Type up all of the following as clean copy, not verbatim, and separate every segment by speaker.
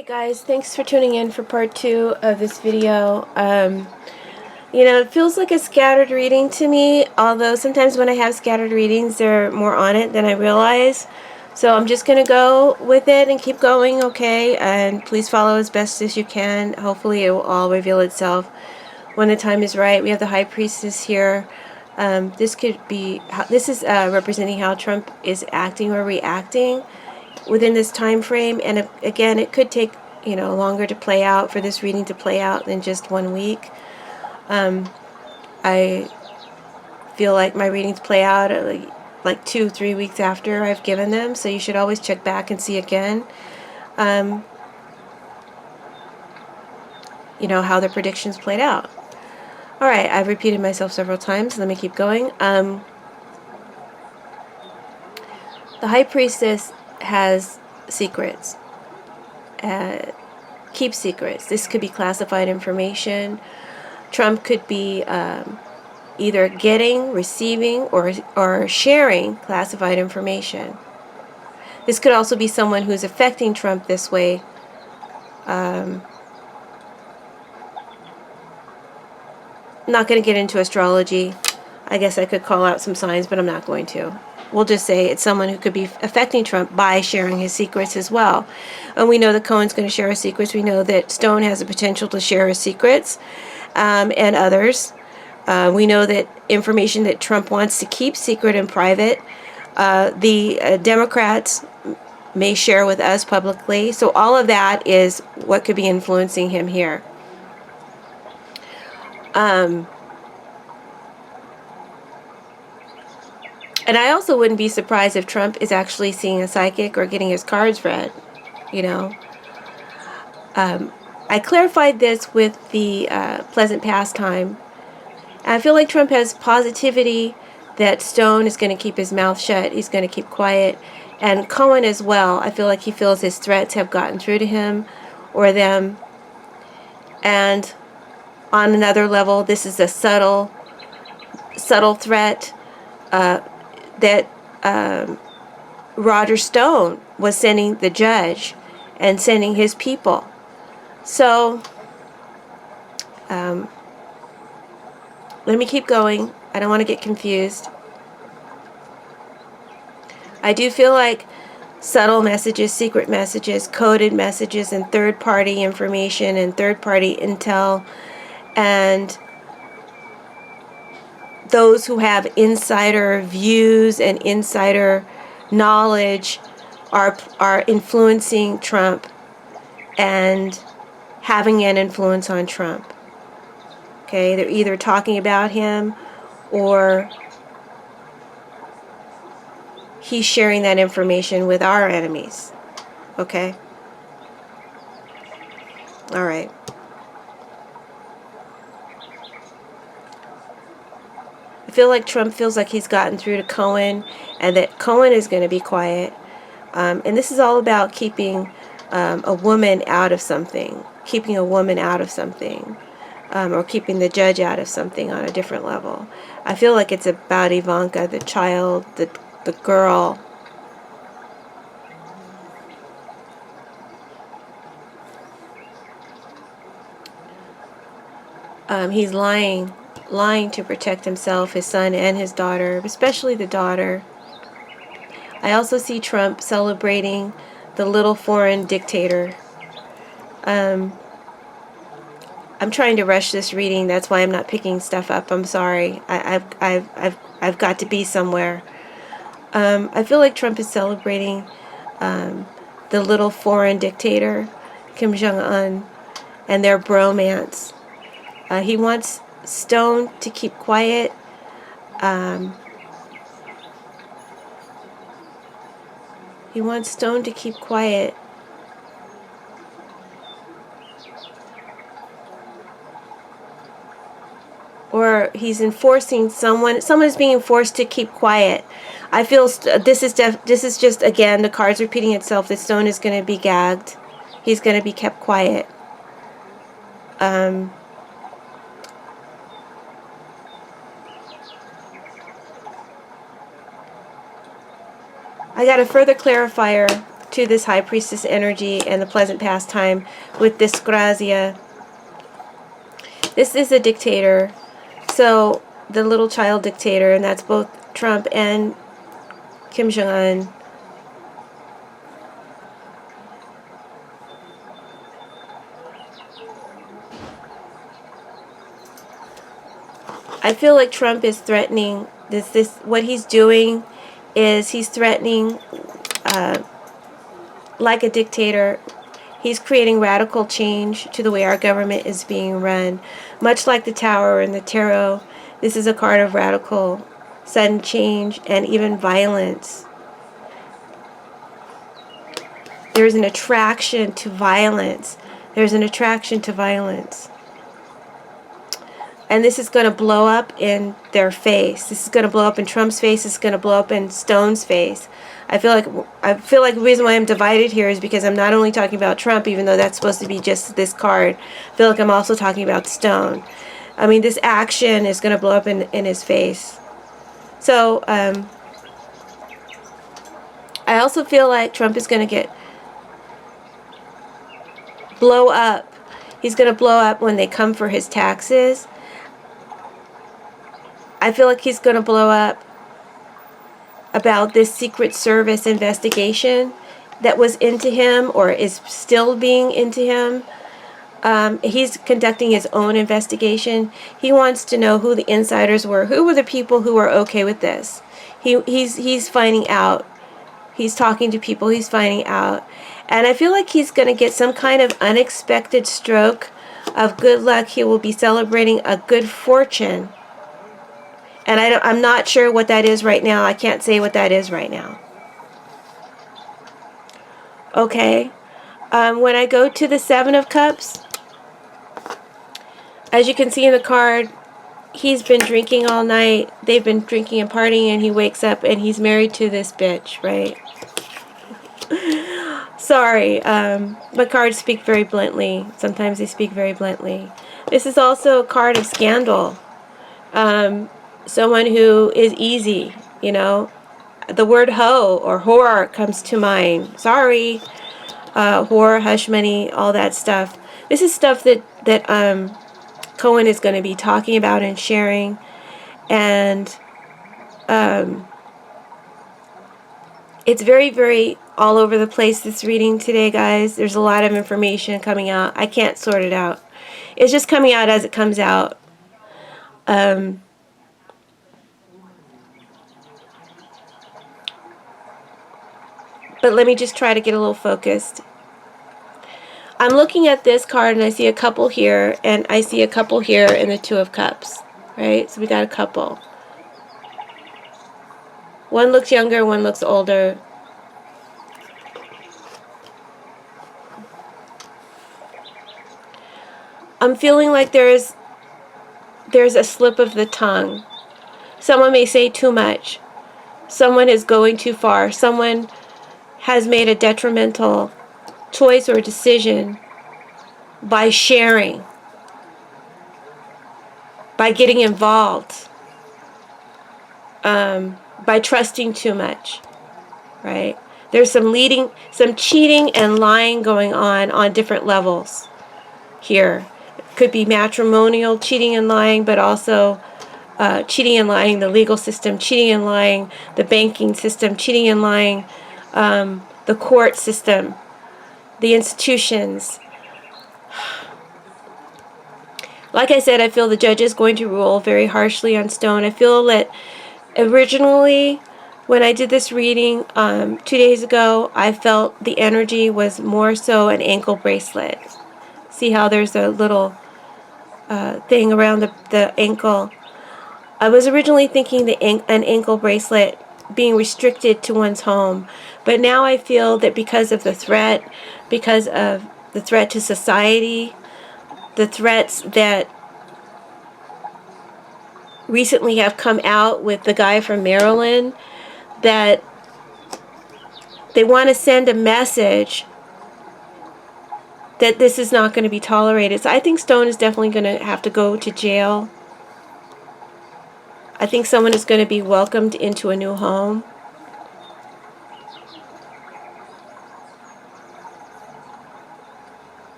Speaker 1: Alright guys, thanks for tuning in for part 2 of this video. You know, it feels like a scattered reading to me, although sometimes when I have scattered readings, they're more on it than I realize. So I'm just going to go with it and keep going, okay? And please follow as best as you can. Hopefully it will all reveal itself when the time is right. We have the High Priestess here. This is representing how Trump is acting or reacting within this time frame, and again, it could take longer to play out, for this reading to play out, than just 1 week. I feel like my readings play out like 2-3 weeks after I've given them, so you should always check back and see again how the predictions played out. Alright, I've repeated myself several times, let me keep going. The High Priestess has secrets. Keep secrets. This could be classified information. Trump could be either getting, receiving, or sharing classified information. This could also be someone who's affecting Trump this way. I'm not going to get into astrology. I guess I could call out some signs, but I'm not going to. We'll just say it's someone who could be affecting Trump by sharing his secrets as well. And we know that Cohen's going to share his secrets. We know that Stone has the potential to share his secrets, and others. We know that information that Trump wants to keep secret and private, the Democrats may share with us publicly. So all of that is what could be influencing him here. And I also wouldn't be surprised if Trump is actually seeing a psychic or getting his cards read, I clarified this with the pleasant pastime. And I feel like Trump has positivity that Stone is going to keep his mouth shut. He's going to keep quiet. And Cohen as well. I feel like he feels his threats have gotten through to him or them. And on another level, this is a subtle threat that Roger Stone was sending the judge and sending his people. So let me keep going. I don't want to get confused. I do feel like subtle messages, secret messages, coded messages, and third-party information and third-party intel, and those who have insider views and insider knowledge are influencing Trump and having an influence on Trump. Okay, they're either talking about him or he's sharing that information with our enemies. Okay? All right. I feel like Trump feels like he's gotten through to Cohen and that Cohen is going to be quiet. And this is all about keeping a woman out of something, keeping a woman out of something, or keeping the judge out of something on a different level. I feel like it's about Ivanka, the child, the girl. He's lying to protect himself, his son, and his daughter, especially the daughter. I also see Trump celebrating the little foreign dictator. I'm trying to rush this reading. That's why I'm not picking stuff up. I'm sorry. I've got to be somewhere. I feel like Trump is celebrating the little foreign dictator, Kim Jong-un, and their bromance. He wants Stone to keep quiet. He wants Stone to keep quiet. Or he's enforcing someone is being forced to keep quiet. I feel this is just, again, the cards repeating itself. That Stone is going to be gagged. He's going to be kept quiet. I got a further clarifier to this High Priestess energy and the pleasant pastime with dyscrasia. This is a dictator. So, the little child dictator, and that's both Trump and Kim Jong-un. I feel like Trump is threatening this. What he's doing is he's threatening, like a dictator. He's creating radical change to the way our government is being run. Much like the Tower and the Tarot, this is a card of radical, sudden change, and even violence. There's an attraction to violence. There's an attraction to violence. And this is going to blow up in their face. This is going to blow up in Trump's face. This is going to blow up in Stone's face. I feel like the reason why I'm divided here is because I'm not only talking about Trump, even though that's supposed to be just this card. I feel like I'm also talking about Stone. I mean, this action is going to blow up in his face. So, I also feel like Trump is going to blow up. He's going to blow up when they come for his taxes. I feel like he's going to blow up about this Secret Service investigation that was into him or is still being into him. He's conducting his own investigation. He wants to know who the insiders were. Who were the people who were okay with this? He's finding out. He's talking to people. He's finding out. And I feel like he's going to get some kind of unexpected stroke of good luck. He will be celebrating a good fortune. And I'm not sure what that is right now. I can't say what that is right now. Okay. When I go to the Seven of Cups, as you can see in the card, he's been drinking all night. They've been drinking and partying, and he wakes up and he's married to this bitch, right? Sorry. My cards speak very bluntly. Sometimes they speak very bluntly. This is also a card of scandal. Someone who is easy, you know. The word hoe or whore comes to mind. Sorry. Whore, hush money, all that stuff. This is stuff that Cohen is going to be talking about and sharing. And it's very, very all over the place, this reading today, guys. There's a lot of information coming out. I can't sort it out. It's just coming out as it comes out. But let me just try to get a little focused. I'm looking at this card and I see a couple here and I see a couple here in the Two of Cups, right? So we got a couple. One looks younger, one looks older. I'm feeling like there's a slip of the tongue. Someone may say too much. Someone is going too far. Someone has made a detrimental choice or decision by sharing, by getting involved, by trusting too much, right? There's some cheating and lying going on different levels here. It could be matrimonial cheating and lying, but also cheating and lying the legal system, cheating and lying the banking system, cheating and lying the court system, the institutions. Like I said, I feel the judge is going to rule very harshly on Stone. I feel that originally, when I did this reading 2 days ago, I felt the energy was more so an ankle bracelet. See how there's a little thing around the ankle. I was originally thinking an ankle bracelet being restricted to one's home. But now I feel that because of the threat, because of the threat to society, the threats that recently have come out with the guy from Maryland, that they want to send a message that this is not going to be tolerated. So I think Stone is definitely going to have to go to jail. I think someone is going to be welcomed into a new home.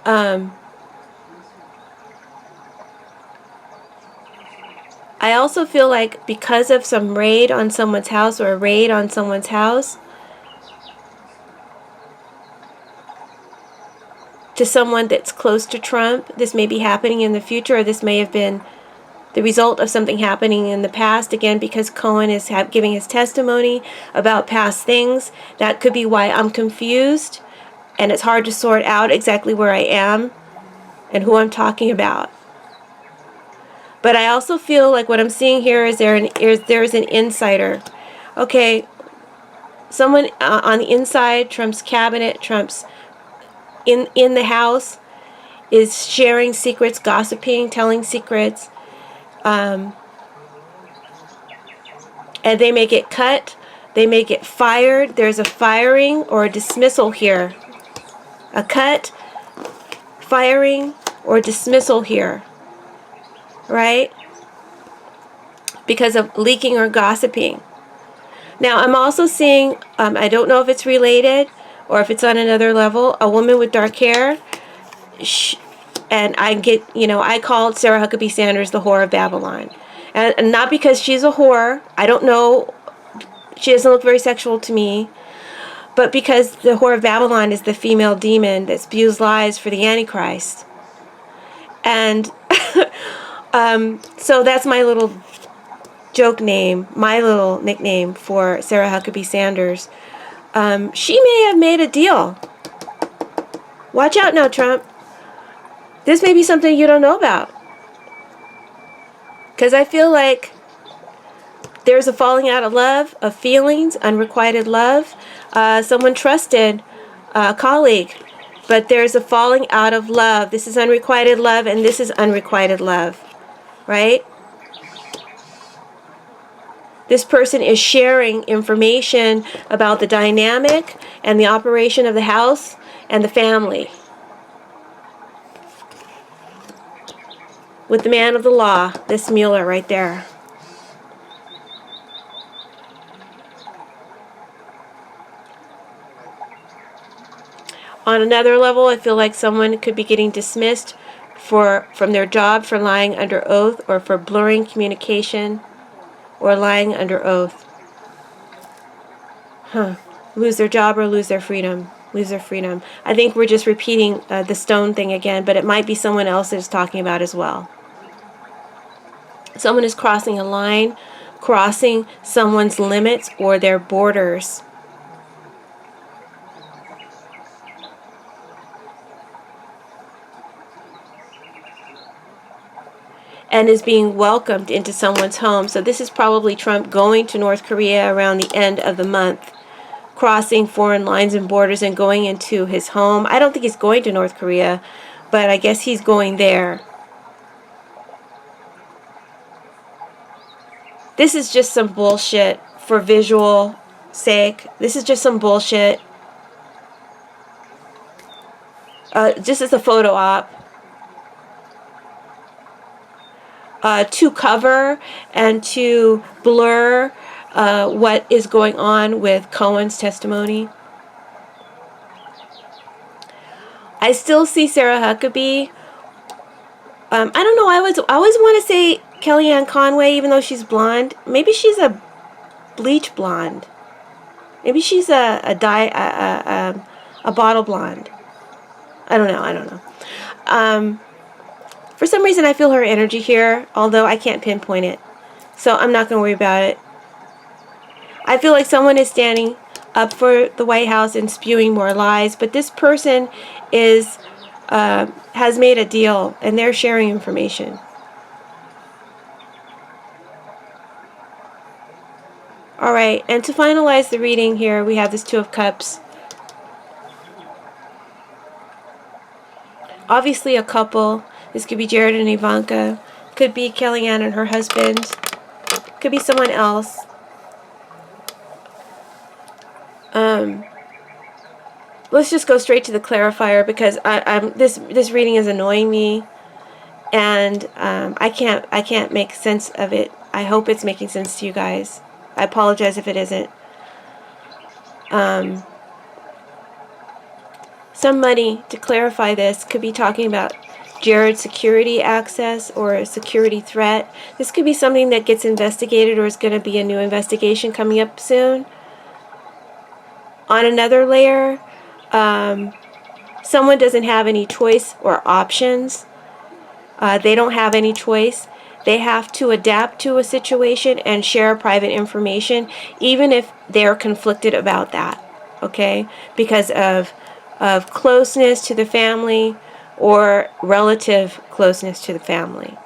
Speaker 1: I also feel like because of some raid on someone's house or a raid on someone's house, to someone that's close to Trump, this may be happening in the future, or this may have been the result of something happening in the past. Again, because Cohen is giving his testimony about past things, that could be why I'm confused, and it's hard to sort out exactly where I am and who I'm talking about. But I also feel like what I'm seeing here is there's an insider. Okay, someone on the inside, Trump's cabinet, Trump's in the house, is sharing secrets, gossiping, telling secrets, and they may get cut, they may get fired. There's a firing or a dismissal here. A cut, firing, or dismissal here, right? Because of leaking or gossiping. Now, I'm also seeing, I don't know if it's related or if it's on another level, a woman with dark hair. And I called Sarah Huckabee Sanders the whore of Babylon. And not because she's a whore. I don't know. She doesn't look very sexual to me. But because the whore of Babylon is the female demon that spews lies for the Antichrist. And so that's my little joke name, my little nickname for Sarah Huckabee Sanders. She may have made a deal. Watch out now, Trump. This may be something you don't know about. Because I feel like there's a falling out of love, of feelings, unrequited love. Someone trusted, a colleague, but there's a falling out of love. This is unrequited love, and this is unrequited love, right? This person is sharing information about the dynamic and the operation of the house and the family with the man of the law, this Mueller right there. On another level, I feel like someone could be getting dismissed from their job for lying under oath or for blurring communication or lying under oath. Lose their job or lose their freedom. Lose their freedom. I think we're just repeating the stone thing again, but it might be someone else that's talking about as well. Someone is crossing a line, crossing someone's limits or their borders. And is being welcomed into someone's home. So this is probably Trump going to North Korea around the end of the month, crossing foreign lines and borders and going into his home. I don't think he's going to North Korea, but I guess he's going there. This is just some bullshit for visual sake. This is just some bullshit. Just as a photo op. To cover and to blur what is going on with Cohen's testimony. I still see Sarah Huckabee. I don't know. I always want to say Kellyanne Conway, even though she's blonde. Maybe she's a bleach blonde. Maybe she's a bottle blonde. I don't know. For some reason, I feel her energy here, although I can't pinpoint it. So I'm not going to worry about it. I feel like someone is standing up for the White House and spewing more lies, but this person has made a deal, and they're sharing information. All right, and to finalize the reading here, we have this Two of Cups. Obviously a couple. This could be Jared and Ivanka. Could be Kellyanne and her husband. Could be someone else. Let's just go straight to the clarifier because this reading is annoying me, and I can't make sense of it. I hope it's making sense to you guys. I apologize if it isn't. Someone somebody, to clarify this, could be talking about Jared's security access or a security threat. This could be something that gets investigated, or is going to be a new investigation coming up soon. On another layer, someone doesn't have any choice or options. They don't have any choice. They have to adapt to a situation and share private information, even if they're conflicted about that, okay? Because of closeness to the family or relative closeness to the family.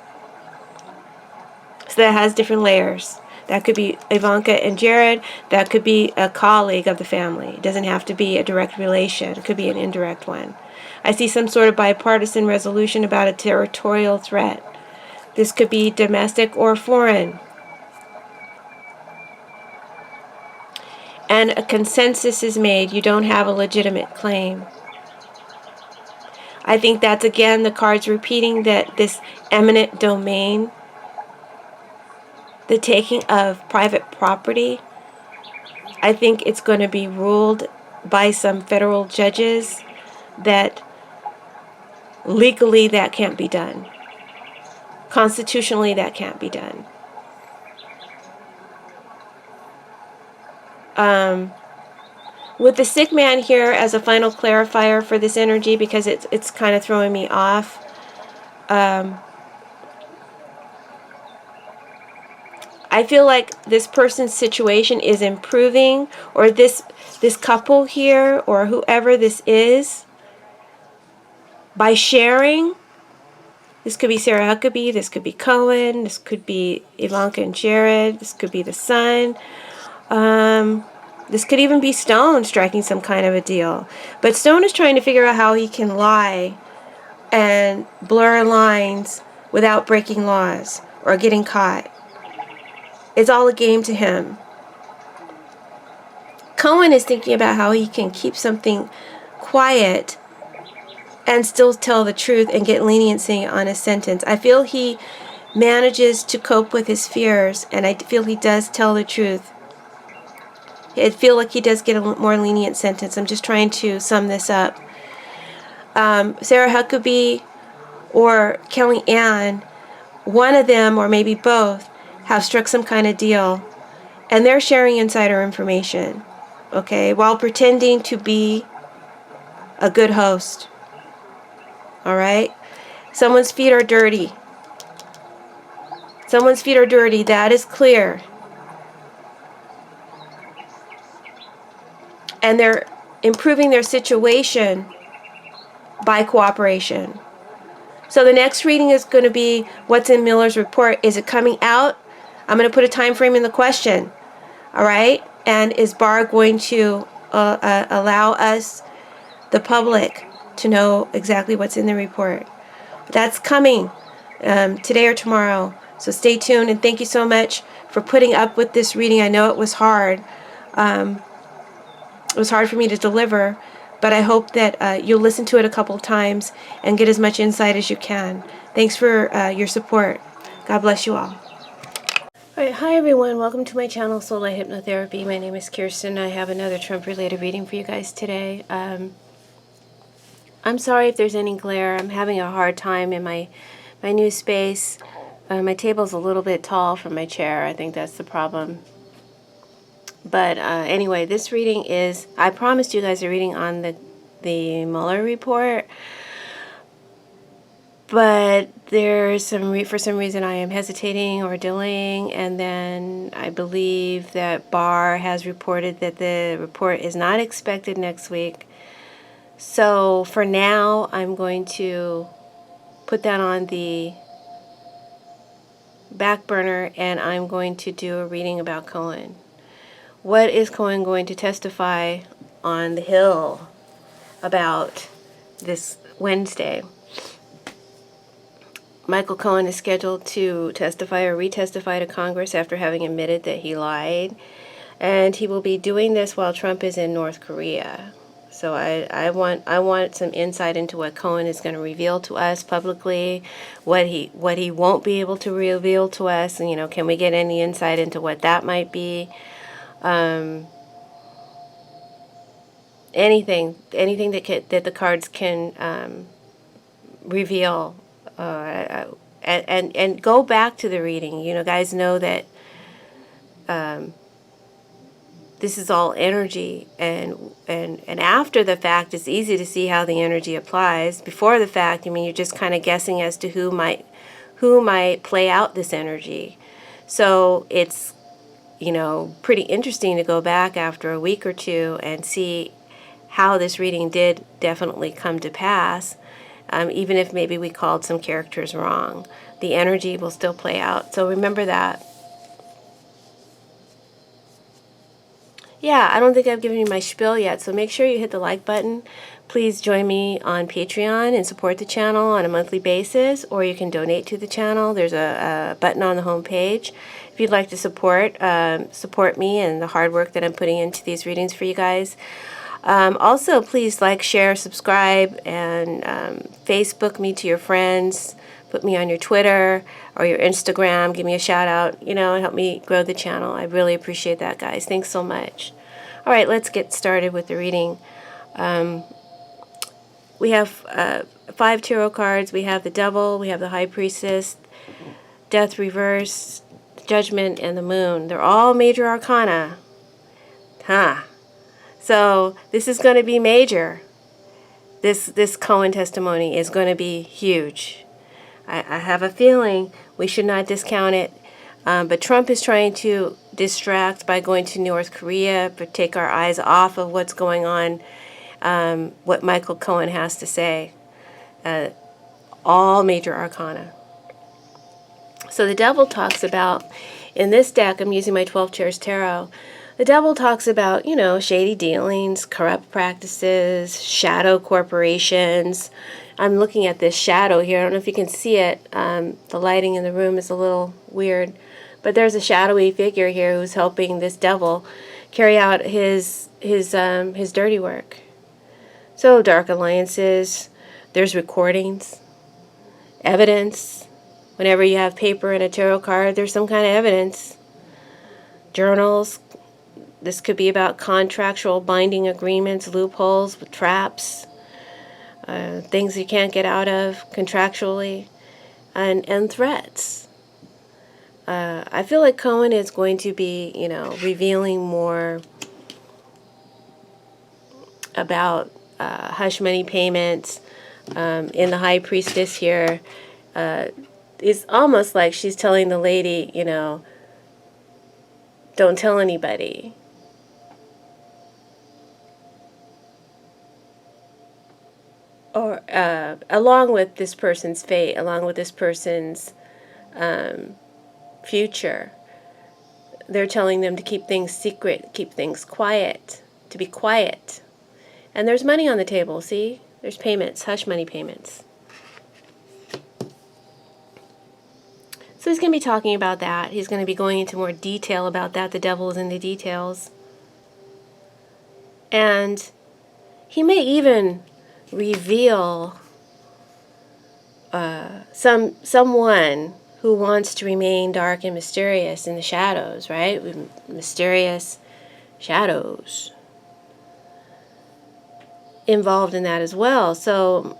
Speaker 1: So that has different layers. That could be Ivanka and Jared. That could be a colleague of the family. It doesn't have to be a direct relation. It could be an indirect one. I see some sort of bipartisan resolution about a territorial threat. This could be domestic or foreign. And a consensus is made. You don't have a legitimate claim. I think that's, again, the cards repeating that this eminent domain, the taking of private property, I think it's going to be ruled by some federal judges that legally that can't be done. Constitutionally, that can't be done. With the sick man here as a final clarifier for this energy, because it's kind of throwing me off. I feel like this person's situation is improving, or this couple here, or whoever this is, by sharing. This could be Sarah Huckabee, this could be Cohen, this could be Ivanka and Jared, this could be the son. This could even be Stone striking some kind of a deal. But Stone is trying to figure out how he can lie and blur lines without breaking laws or getting caught. It's all a game to him. Cohen is thinking about how he can keep something quiet and still tell the truth and get leniency on his sentence. I feel he manages to cope with his fears, and I feel he does tell the truth. I feel like he does get a more lenient sentence. I'm just trying to sum this up. Sarah Huckabee or Kellyanne, one of them or maybe both, have struck some kind of deal, and they're sharing insider information, okay, while pretending to be a good host. All right? Someone's feet are dirty. Someone's feet are dirty. That is clear. And they're improving their situation by cooperation. So the next reading is going to be what's in Miller's report. Is it coming out? I'm going to put a time frame in the question. All right? And is Barr going to allow us, the public, to know exactly what's in the report? That's coming today or tomorrow. So stay tuned, and thank you so much for putting up with this reading. I know it was hard. It was hard for me to deliver, but I hope that you'll listen to it a couple times and get as much insight as you can. Thanks for your support. God bless you all. Alright, hi everyone. Welcome to my channel, Soulight Hypnotherapy. My name is Kirsten. I have another Trump-related reading for you guys today. I'm sorry if there's any glare. I'm having a hard time in my new space. My table's a little bit tall from my chair. I think that's the problem. But anyway, this reading is, I promised you guys a reading on the Mueller report, but there's for some reason I am hesitating or delaying, and then I believe that Barr has reported that the report is not expected next week. So for now, I'm going to put that on the back burner, and I'm going to do a reading about Cohen. What is Cohen going to testify on the Hill about this Wednesday? Michael Cohen is scheduled to testify or retestify to Congress after having admitted that he lied. And he will be doing this while Trump is in North Korea. So I want some insight into what Cohen is going to reveal to us publicly, what he won't be able to reveal to us, and, you know, can we get any insight into what that might be? anything that the cards can reveal, and go back to the reading. You know, guys, know that this is all energy, and after the fact, it's easy to see how the energy applies. Before the fact, I mean, you're just kind of guessing as to who might play out this energy. So it's, you know, pretty interesting to go back after a week or two and see how this reading did definitely come to pass. Even if maybe we called some characters wrong, the energy will still play out. So remember that. Yeah, I don't think I've given you my spiel yet, so make sure you hit the like button. Please join me on Patreon and support the channel on a monthly basis, or you can donate to the channel. There's a button on the home page. If you'd like to support me and the hard work that I'm putting into these readings for you guys. Also, please like, share, subscribe, and Facebook me to your friends. Put me on your Twitter or your Instagram. Give me a shout out, you know, and help me grow the channel. I really appreciate that, guys. Thanks so much. All right, let's get started with the reading. We have 5 tarot cards. We have the Devil, we have the High Priestess, Death Reverse, Judgment, and the Moon. They're all major arcana. So this is going to be major. This Cohen testimony is going to be huge. I have a feeling we should not discount it. But Trump is trying to distract by going to North Korea, but take our eyes off of what's going on, what Michael Cohen has to say. All major arcana. So the Devil talks about, in this deck, I'm using my 12 Chairs Tarot, the Devil talks about, you know, shady dealings, corrupt practices, shadow corporations. I'm looking at this shadow here. I don't know if you can see it. The lighting in the room is a little weird. But there's a shadowy figure here who's helping this devil carry out his dirty work. So dark alliances, there's recordings, evidence. Whenever you have paper and a tarot card, there's some kind of evidence. Journals. This could be about contractual binding agreements, loopholes with traps. Things you can't get out of contractually, and threats. I feel like Cohen is going to be, you know, revealing more about hush money payments. In the High Priestess here, it's almost like she's telling the lady, you know, don't tell anybody. Or along with this person's fate, along with this person's future, they're telling them to keep things secret, keep things quiet, to be quiet. And there's money on the table, see? There's payments, hush money payments. So he's going to be talking about that. He's going to be going into more detail about that. The devil is in the details. And he may even reveal someone who wants to remain dark and mysterious in the shadows, right? Mysterious shadows involved in that as well. So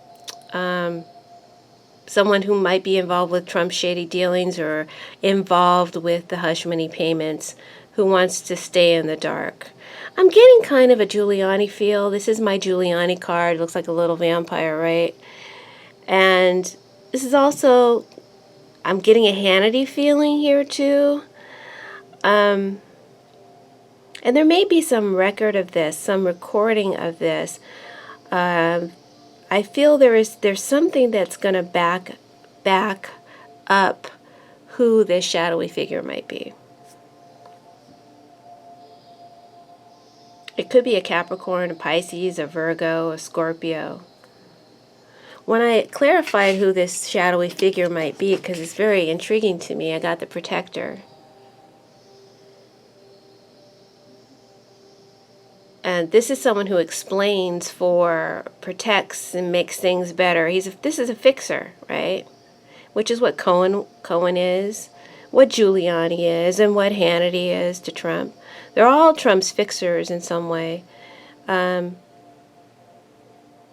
Speaker 1: someone who might be involved with Trump's shady dealings or involved with the hush money payments, who wants to stay in the dark. I'm getting kind of a Giuliani feel. This is my Giuliani card. It looks like a little vampire, right? And this is also, I'm getting a Hannity feeling here too. And there may be some record of this, some recording of this. I feel there's something that's going to back up who this shadowy figure might be. It could be a Capricorn, a Pisces, a Virgo, a Scorpio. When I clarified who this shadowy figure might be, because it's very intriguing to me, I got the Protector. And this is someone who explains for, protects, and makes things better. This is a fixer, right? Which is what Cohen is, what Giuliani is, and what Hannity is to Trump. They're all Trump's fixers in some way.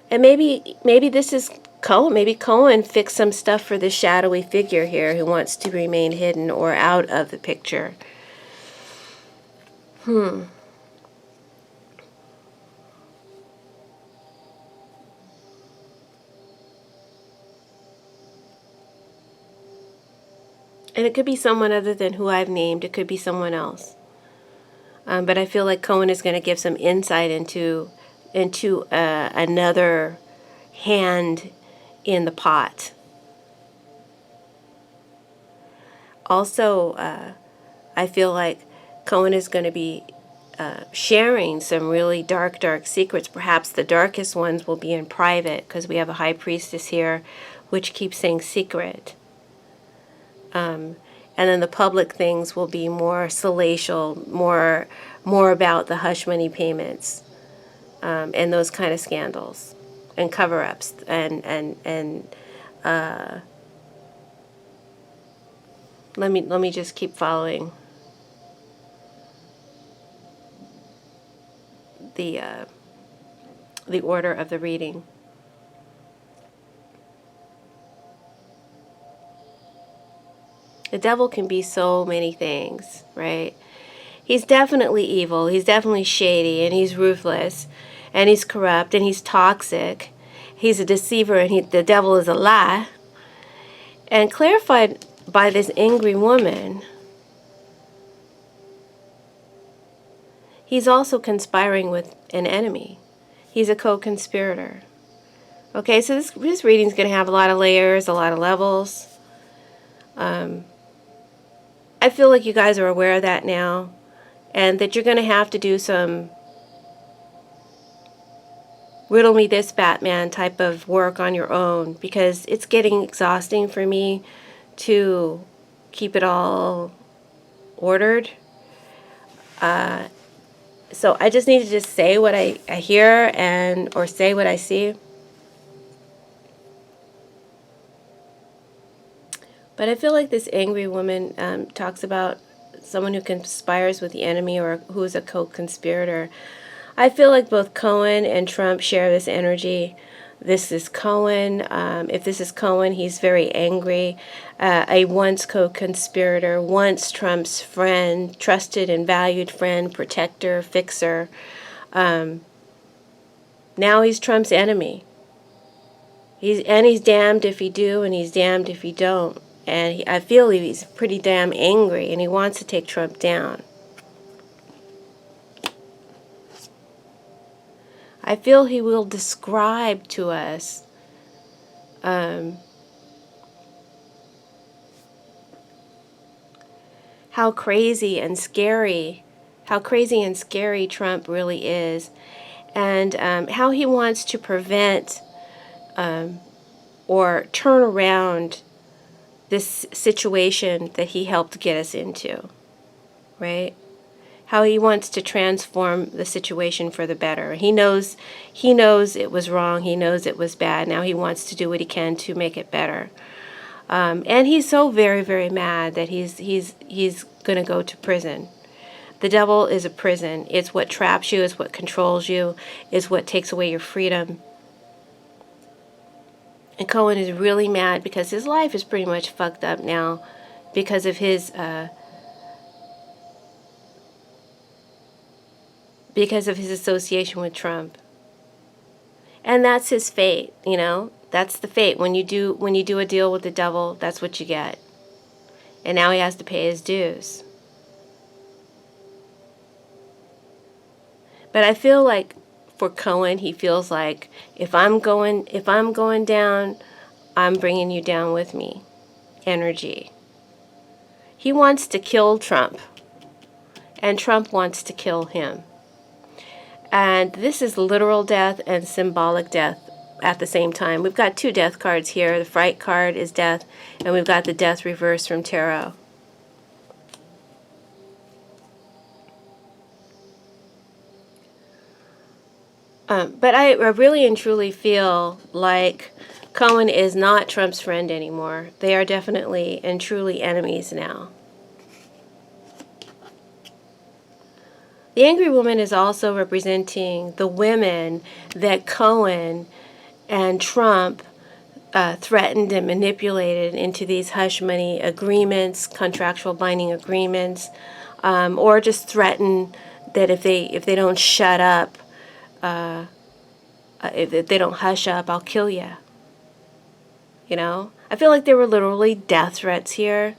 Speaker 1: And maybe this is Cohen. Maybe Cohen fixed some stuff for the shadowy figure here who wants to remain hidden or out of the picture. And it could be someone other than who I've named. It could be someone else. But I feel like Cohen is going to give some insight into another hand in the pot. Also, I feel like Cohen is going to be sharing some really dark secrets. Perhaps the darkest ones will be in private, because we have a high priestess here, which keeps saying secret. And then the public things will be more salacial, more about the hush money payments, and those kind of scandals and cover-ups and let me just keep following the order of the reading. The devil can be so many things, right? He's definitely evil, he's definitely shady, and he's ruthless, and he's corrupt, and he's toxic. He's a deceiver, and the devil is a lie. And clarified by this angry woman, he's also conspiring with an enemy. He's a co-conspirator. Okay, so this reading is going to have a lot of layers, a lot of levels. I feel like you guys are aware of that now, and that you're going to have to do some riddle me this, Batman type of work on your own, because it's getting exhausting for me to keep it all ordered. So I just need to just say what I hear or say what I see. But I feel like this angry woman talks about someone who conspires with the enemy or who is a co-conspirator. I feel like both Cohen and Trump share this energy. This is Cohen. If this is Cohen, he's very angry. A once co-conspirator, once Trump's friend, trusted and valued friend, protector, fixer. Now he's Trump's enemy. He's damned if he do, and he's damned if he don't. And I feel he's pretty damn angry, and he wants to take Trump down. I feel he will describe to us how crazy and scary Trump really is, and how he wants to prevent or turn around this situation that he helped get us into, right? How he wants to transform the situation for the better. He knows it was wrong. He knows it was bad. Now he wants to do what he can to make it better. And he's so very, very mad that he's going to go to prison. The devil is a prison. It's what traps you. It's what controls you. It's what takes away your freedom. And Cohen is really mad because his life is pretty much fucked up now because of his association with Trump. And that's his fate, you know? That's the fate. When you do a deal with the devil, that's what you get. And now he has to pay his dues. But I feel like for Cohen, he feels like if I'm going down, I'm bringing you down with me. Energy. He wants to kill Trump, and Trump wants to kill him. And this is literal death and symbolic death at the same time. We've got two death cards here. The Fright card is death, and we've got the death reverse from tarot. But I really and truly feel like Cohen is not Trump's friend anymore. They are definitely and truly enemies now. The angry woman is also representing the women that Cohen and Trump threatened and manipulated into these hush money agreements, contractual binding agreements, or just threatened that if they don't shut up, if they don't hush up, I'll kill you. You know, I feel like there were literally death threats here,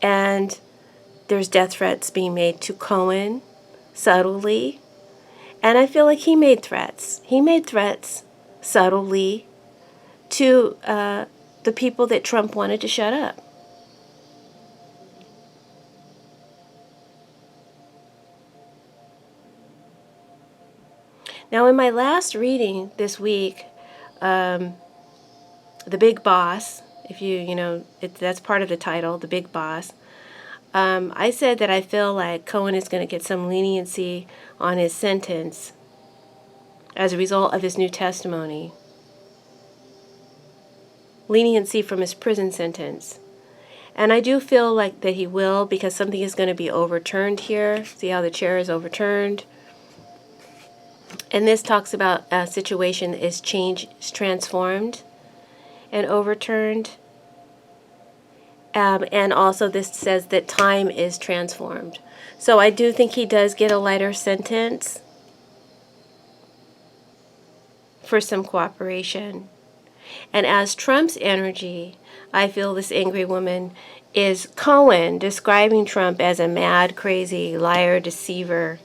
Speaker 1: and there's death threats being made to Cohen subtly, and I feel like he made threats. He made threats subtly to the people that Trump wanted to shut up. Now, in my last reading this week, the Big Boss, if you know, that's part of the title, the Big Boss, I said that I feel like Cohen is going to get some leniency on his sentence as a result of his new testimony. Leniency from his prison sentence. And I do feel like that he will, because something is going to be overturned here. See how the chair is overturned? And this talks about a situation that is changed, transformed, and overturned. And also this says that time is transformed. So I do think he does get a lighter sentence for some cooperation. And as Trump's energy, I feel this angry woman is Cohen, describing Trump as a mad, crazy, liar, deceiver,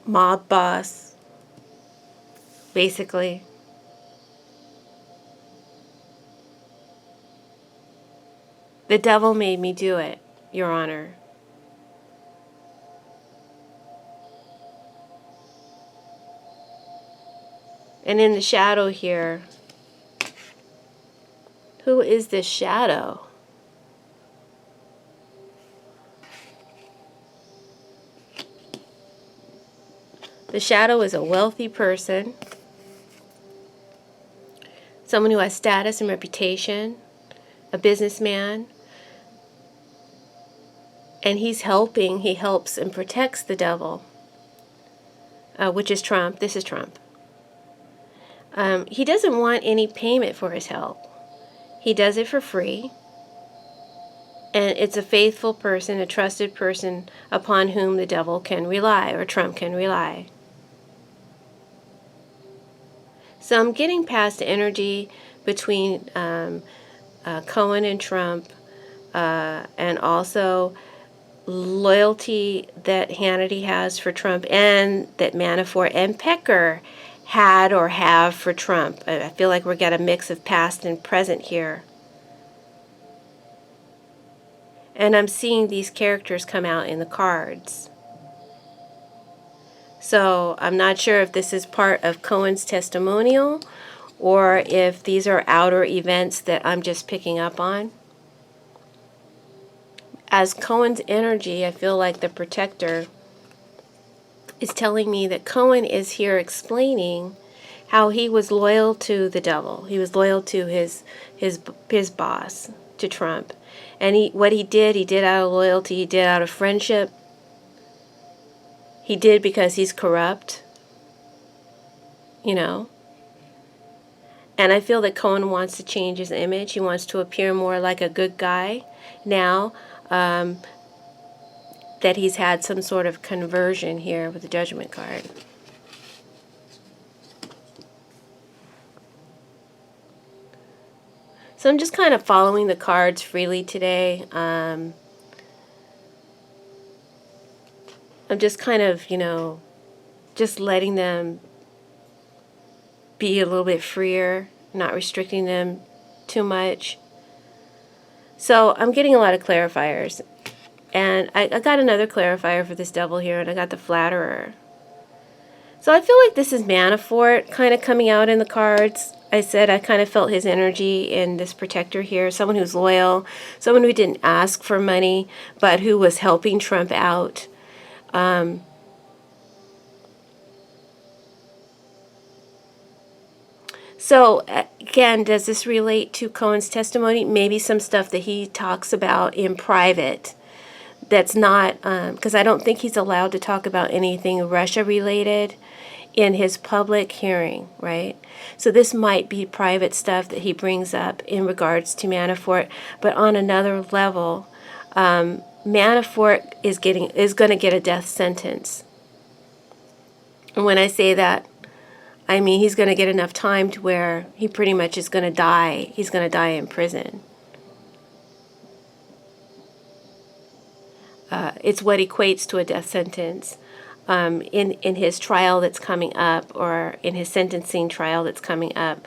Speaker 1: mob boss, basically. The devil made me do it, Your Honor. And in the shadow here, who is this shadow? The shadow is a wealthy person, someone who has status and reputation, a businessman, and he helps and protects the devil, which is Trump. This is Trump. He doesn't want any payment for his help. He does it for free. And it's a faithful person, a trusted person upon whom the devil can rely, or Trump can rely. So I'm getting past the energy between Cohen and Trump, and also loyalty that Hannity has for Trump, and that Manafort and Pecker had or have for Trump. I feel like we've got a mix of past and present here. And I'm seeing these characters come out in the cards. So I'm not sure if this is part of Cohen's testimonial or if these are outer events that I'm just picking up on. As Cohen's energy, I feel like the protector is telling me that Cohen is here explaining how he was loyal to the devil. He was loyal to his boss, to Trump. And what he did out of loyalty, he did out of friendship. He did because he's corrupt, you know. And I feel that Cohen wants to change his image. He wants to appear more like a good guy now, that he's had some sort of conversion here with the Judgment card. So I'm just kind of following the cards freely today. I'm just kind of, you know, just letting them be a little bit freer, not restricting them too much. So I'm getting a lot of clarifiers. And I got another clarifier for this devil here, and I got the flatterer. So I feel like this is Manafort kind of coming out in the cards. I said I kind of felt his energy in this protector here, someone who's loyal, someone who didn't ask for money, but who was helping Trump out. So, again, does this relate to Cohen's testimony? Maybe some stuff that he talks about in private that's not, because I don't think he's allowed to talk about anything Russia related in his public hearing, right? So this might be private stuff that he brings up in regards to Manafort, but on another level, Manafort is going to get a death sentence. And when I say that, I mean he's going to get enough time to where he pretty much is going to die. He's going to die in prison. It's what equates to a death sentence in his trial that's coming up, or in his sentencing trial that's coming up.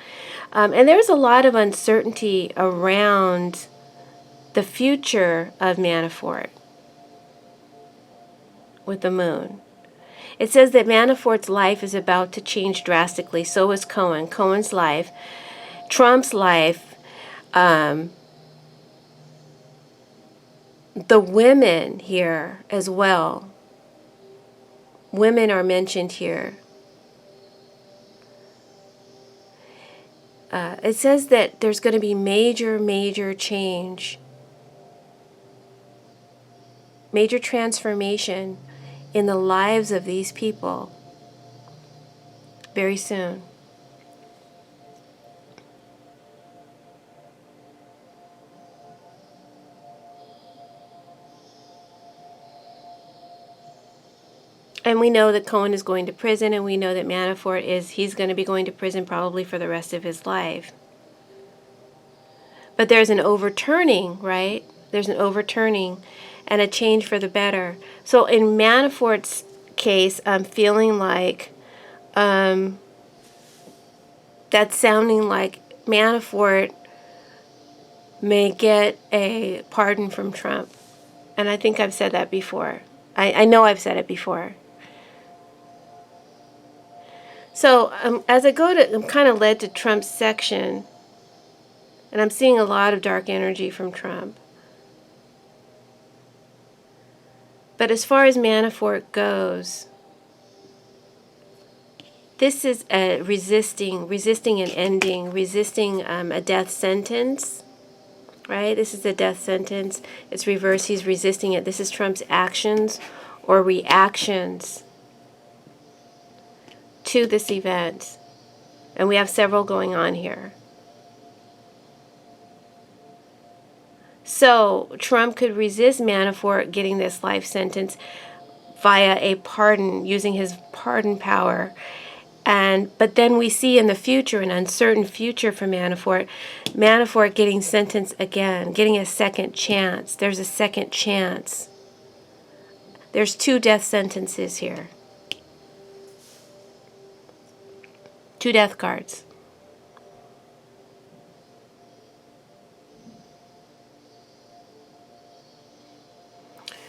Speaker 1: And there's a lot of uncertainty around the future of Manafort with the moon. It says that Manafort's life is about to change drastically. So is Cohen's life, Trump's life, the women here as well. Women are mentioned here. It says that there's going to be major change, major transformation in the lives of these people very soon. And we know that Cohen is going to prison, and we know that Manafort he's going to be going to prison probably for the rest of his life. But there's an overturning, right? There's an overturning and a change for the better. So in Manafort's case, I'm feeling like that's sounding like Manafort may get a pardon from Trump. And I think I've said that before. I know I've said it before. So as I go to, I'm kind of led to Trump's section, and I'm seeing a lot of dark energy from Trump. But as far as Manafort goes, this is a resisting an ending, resisting a death sentence, right? This is a death sentence. It's reversed. He's resisting it. This is Trump's actions or reactions to this event. And we have several going on here. So Trump could resist Manafort getting this life sentence via a pardon, using his pardon power. But then we see in the future, an uncertain future for Manafort getting sentenced again, getting a second chance. There's a second chance. There's 2 death sentences here. 2 death cards.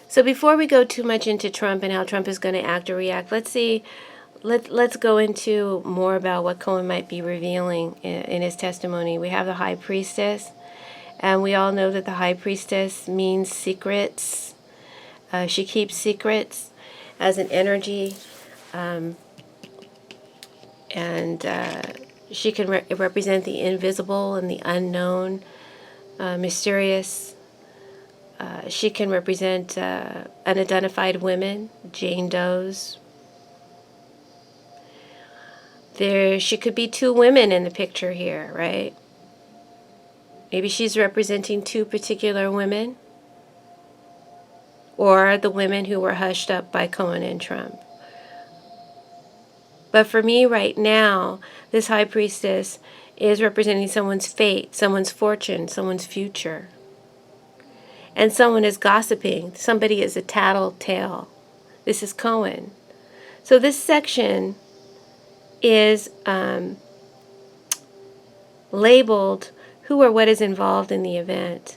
Speaker 1: So before we go too much into Trump and how Trump is going to act or react, let's go into more about what Cohen might be revealing in his testimony. We have the High Priestess, and we all know that the High Priestess means secrets. She keeps secrets as an energy, and she can represent the invisible and the unknown, mysterious. She can represent unidentified women, Jane Does. She could be 2 women in the picture here, right? Maybe she's representing 2 particular women, or the women who were hushed up by Cohen and Trump. But for me right now, this High Priestess is representing someone's fate, someone's fortune, someone's future. And someone is gossiping. Somebody is a tattletale. This is Cohen. So this section is labeled who or what is involved in the event.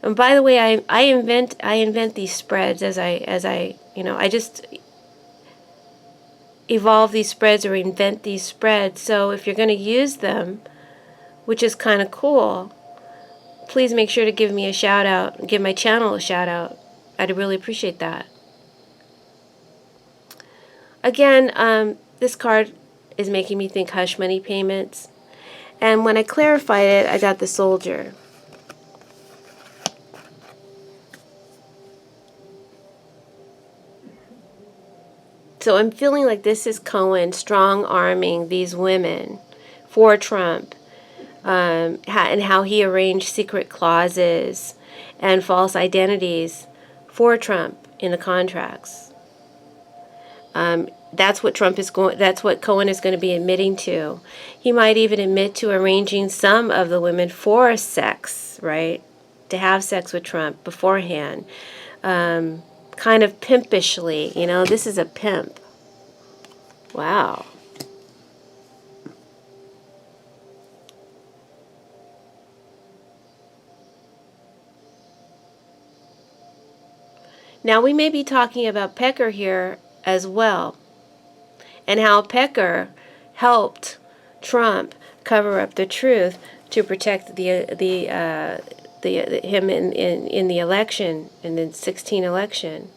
Speaker 1: And by the way, I invent these spreads as I just evolve these spreads or invent these spreads. So if you're going to use them, which is kind of cool, please make sure to give me a shout out, give my channel a shout out. I'd really appreciate that. Again, this card is making me think hush money payments. And when I clarified it, I got the Soldier. So I'm feeling like this is Cohen strong-arming these women for Trump, and how he arranged secret clauses and false identities for Trump in the contracts. That's what that's what Cohen is going to be admitting to. He might even admit to arranging some of the women for sex, right? To have sex with Trump beforehand. Kind of pimpishly, this is a pimp. Wow. Now we may be talking about Pecker here as well, and how Pecker helped Trump cover up the truth to protect him in the election, in the 2016 election.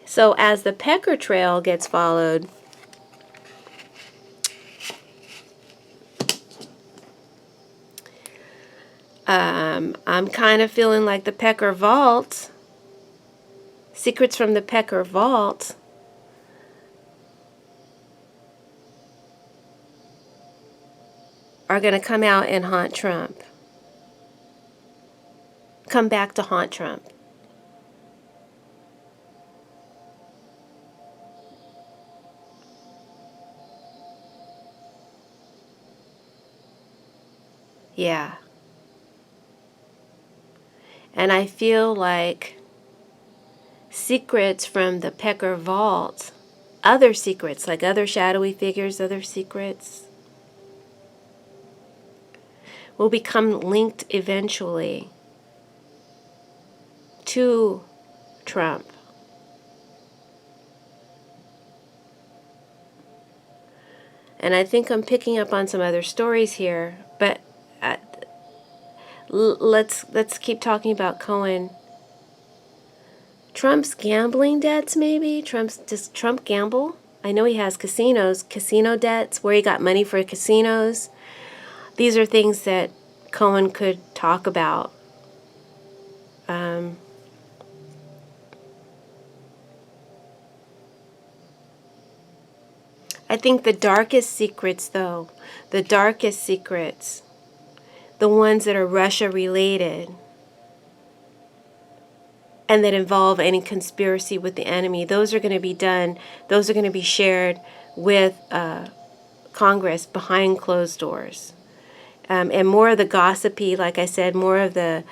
Speaker 1: So as the Pecker trail gets followed, I'm kind of feeling like the Pecker vault, secrets from the Pecker vault, are going to come out and haunt Trump. Come back to haunt Trump. Yeah. And I feel like secrets from the Pecker vault, other secrets, like other shadowy figures, other secrets, will become linked eventually to Trump. And I think I'm picking up on some other stories here, but let's keep talking about Cohen. Trump's gambling debts, maybe? Does Trump gamble? I know he has casino debts, where he got money for casinos. These are things that Cohen could talk about. I think the darkest secrets, though, the ones that are Russia related and that involve any conspiracy with the enemy, those are going to be shared with Congress behind closed doors. And more of the gossipy, like I said, more of the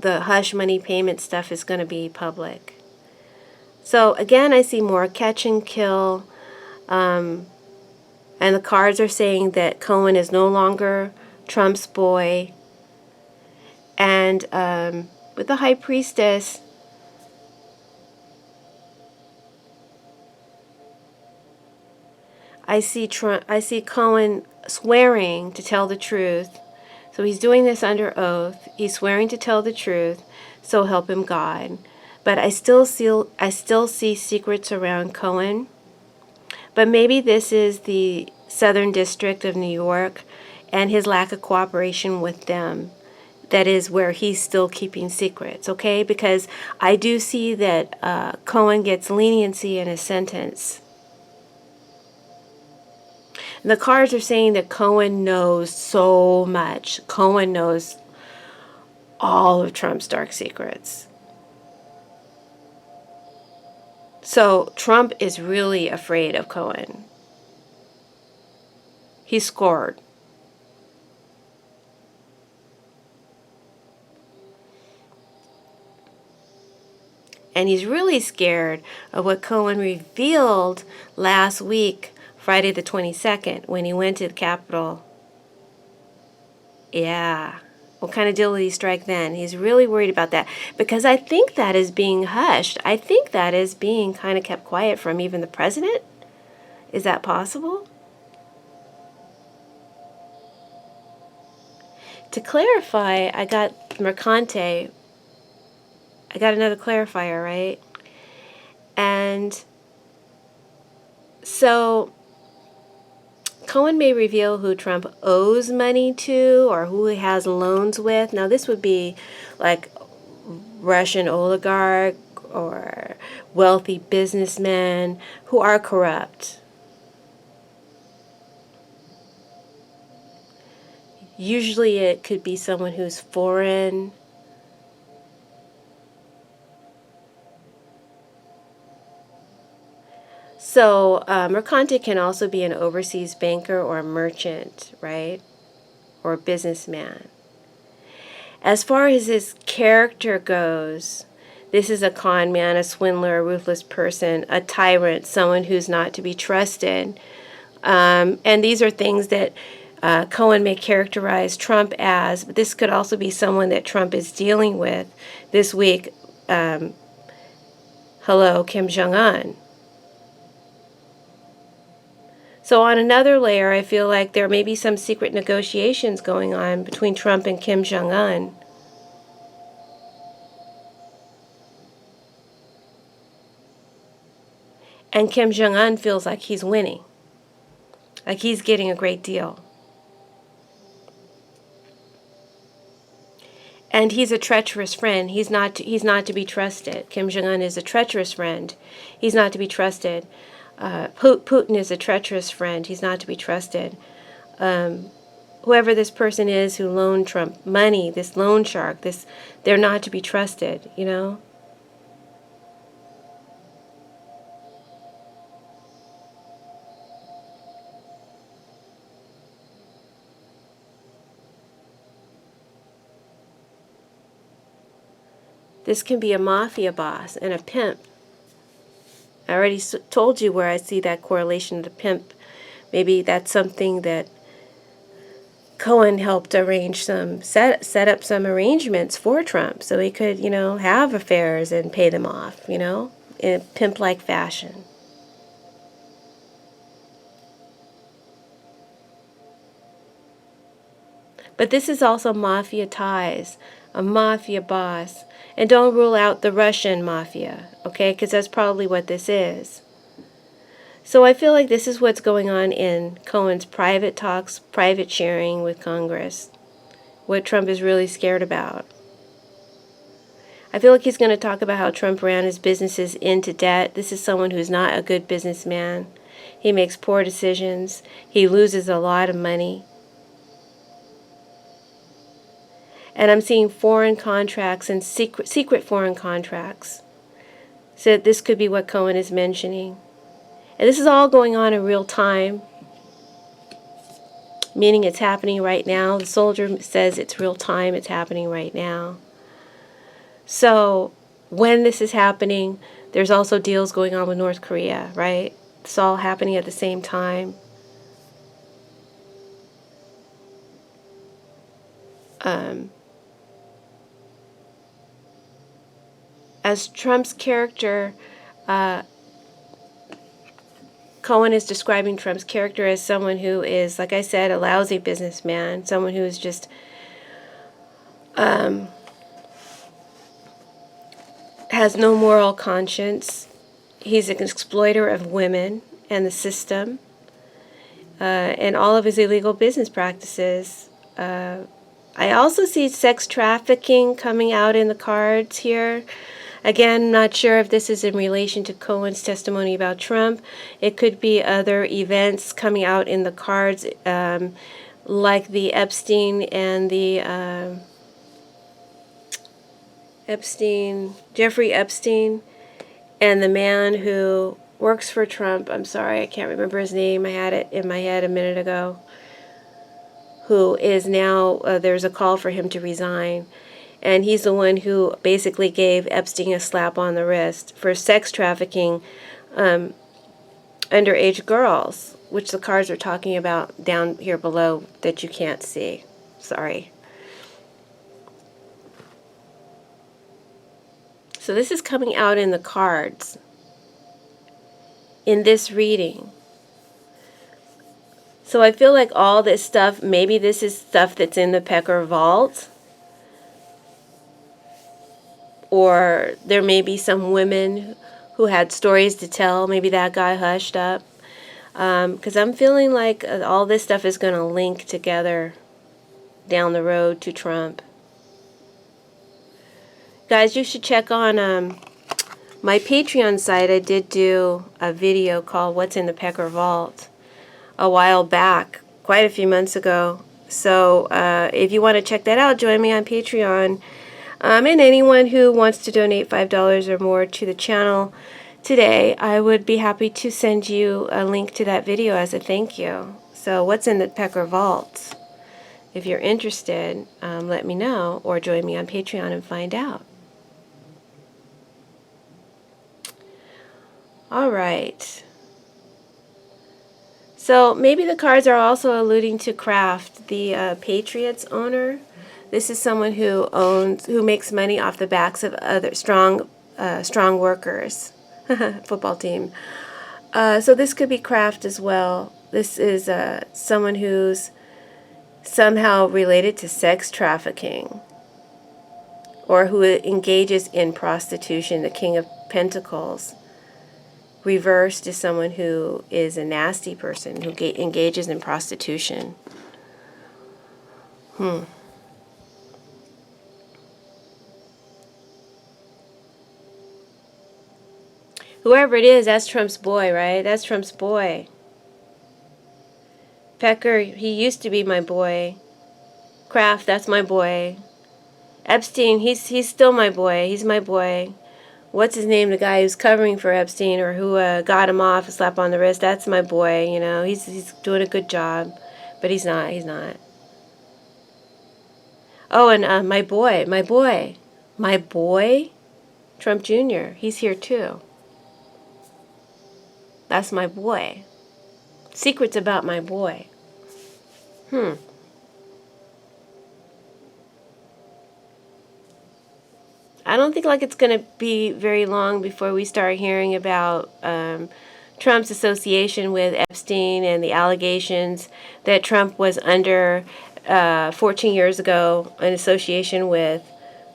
Speaker 1: hush money payment stuff is going to be public. So again, I see more catch and kill, and the cards are saying that Cohen is no longer Trump's boy. And with the High Priestess, I see Cohen swearing to tell the truth. So he's doing this under oath. He's swearing to tell the truth, so help him God. But I still see secrets around Cohen. But maybe this is the Southern District of New York and his lack of cooperation with them. That is where he's still keeping secrets, okay? Because I do see that Cohen gets leniency in his sentence. And the cards are saying that Cohen knows so much. Cohen knows all of Trump's dark secrets. So Trump is really afraid of Cohen. He's scored. And he's really scared of what Cohen revealed last week, Friday the 22nd, when he went to the Capitol. Yeah. What kind of deal did he strike then? He's really worried about that, because I think that is being hushed. I think that is being kind of kept quiet from even the president. Is that possible? To clarify, I got Mercante. I got another clarifier, right? And so Cohen may reveal who Trump owes money to or who he has loans with. Now, this would be like Russian oligarch or wealthy businessmen who are corrupt. Usually it could be someone who's foreign. So Mercante can also be an overseas banker or a merchant, right? Or a businessman. As far as his character goes, this is a con man, a swindler, a ruthless person, a tyrant, someone who's not to be trusted. And these are things that Cohen may characterize Trump as, but this could also be someone that Trump is dealing with this week. Hello, Kim Jong-un. So on another layer, I feel like there may be some secret negotiations going on between Trump and Kim Jong-un. And Kim Jong-un feels like he's winning, like he's getting a great deal. And he's a treacherous friend. He's not to be trusted. Kim Jong-un is a treacherous friend. He's not to be trusted. Putin is a treacherous friend. He's not to be trusted. Whoever this person is who loaned Trump money, this loan shark, they're not to be trusted, you know? This can be a mafia boss and a pimp. I already told you where I see that correlation to pimp. Maybe that's something that Cohen helped arrange set up some arrangements for Trump so he could, you know, have affairs and pay them off, you know, in a pimp-like fashion. But this is also mafia ties, a mafia boss. And don't rule out the Russian mafia, okay? Because that's probably what this is. So I feel like this is what's going on in Cohen's private talks, private sharing with Congress, what Trump is really scared about. I feel like he's going to talk about how Trump ran his businesses into debt. This is someone who's not a good businessman. He makes poor decisions. He loses a lot of money. And I'm seeing foreign contracts and secret foreign contracts. So this could be what Cohen is mentioning. And this is all going on in real time, meaning it's happening right now. The soldier says it's real time, it's happening right now. So when this is happening, there's also deals going on with North Korea, right? It's all happening at the same time. As Trump's character, Cohen is describing Trump's character as someone who is, like I said, a lousy businessman, someone who is just has no moral conscience. He's an exploiter of women and the system, and all of his illegal business practices. I also see sex trafficking coming out in the cards here. Again, not sure if this is in relation to Cohen's testimony about Trump. It could be other events coming out in the cards, like the Epstein and the Jeffrey Epstein, and the man who works for Trump. I'm sorry, I can't remember his name. I had it in my head a minute ago. Who is now, there's a call for him to resign. And he's the one who basically gave Epstein a slap on the wrist for sex trafficking underage girls, which the cards are talking about down here below that you can't see. Sorry. So this is coming out in the cards in this reading. So I feel like all this stuff, maybe this is stuff that's in the Pecker vault. Or there may be some women who had stories to tell. Maybe that guy hushed up. Because I'm feeling like all this stuff is going to link together down the road to Trump. Guys, you should check on my Patreon site. I did do a video called What's in the Pecker Vault a while back, quite a few months ago. So if you want to check that out, join me on Patreon. And anyone who wants to donate $5 or more to the channel today, I would be happy to send you a link to that video as a thank you. So what's in the Pecker Vault? If you're interested, let me know or join me on Patreon and find out. All right. So maybe the cards are also alluding to Kraft, the Patriots owner. This is someone who makes money off the backs of other strong workers. Football team. So this could be Kraft as well. This is someone who's somehow related to sex trafficking, or who engages in prostitution. The King of Pentacles. Reversed is someone who is a nasty person who engages in prostitution. Whoever it is, that's Trump's boy, right? That's Trump's boy. Pecker, he used to be my boy. Kraft, that's my boy. Epstein, he's still my boy. He's my boy. What's his name? The guy who's covering for Epstein, or who got him off, a slap on the wrist. That's my boy. You know, he's doing a good job, but he's not. He's not. Oh, and my boy, Trump Jr. He's here too. That's my boy. Secrets about my boy. I don't think it's going to be very long before we start hearing about Trump's association with Epstein and the allegations that Trump was under 14 years ago in association with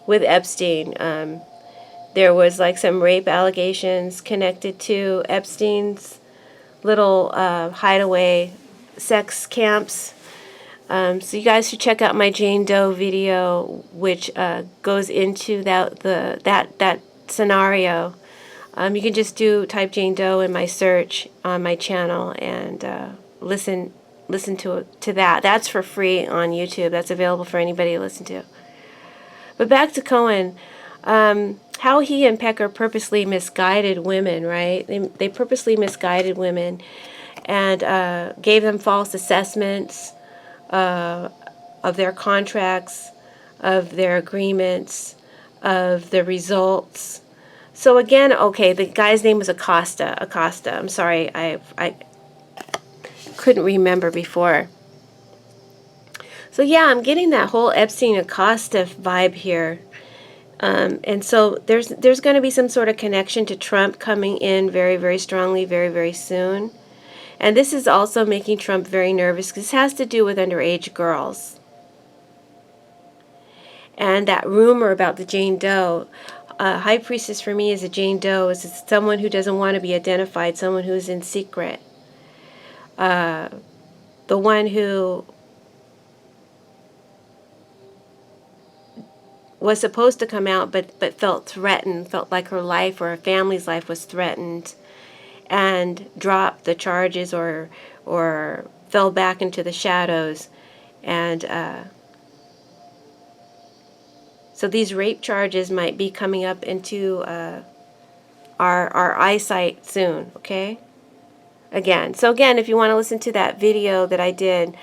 Speaker 1: Epstein. There was some rape allegations connected to Epstein's little hideaway sex camps. So you guys should check out my Jane Doe video, which goes into that scenario. You can just type Jane Doe in my search on my channel and listen to that. That's for free on YouTube. That's available for anybody to listen to. But back to Cohen. How he and Pecker purposely misguided women, right? They purposely misguided women and gave them false assessments of their contracts, of their agreements, of the results. So again, okay, the guy's name was Acosta. I'm sorry, I couldn't remember before. So yeah, I'm getting that whole Epstein Acosta vibe here. And so there's going to be some sort of connection to Trump coming in very, very strongly, very, very soon. And this is also making Trump very nervous because this has to do with underage girls. And that rumor about the Jane Doe, High Priestess for me is a Jane Doe, is someone who doesn't want to be identified, someone who's in secret. The one who was supposed to come out but felt threatened, felt like her life or her family's life was threatened, and dropped the charges or fell back into the shadows. And so these rape charges might be coming up into our eyesight soon, okay? So again, if you want to listen to that video that I did,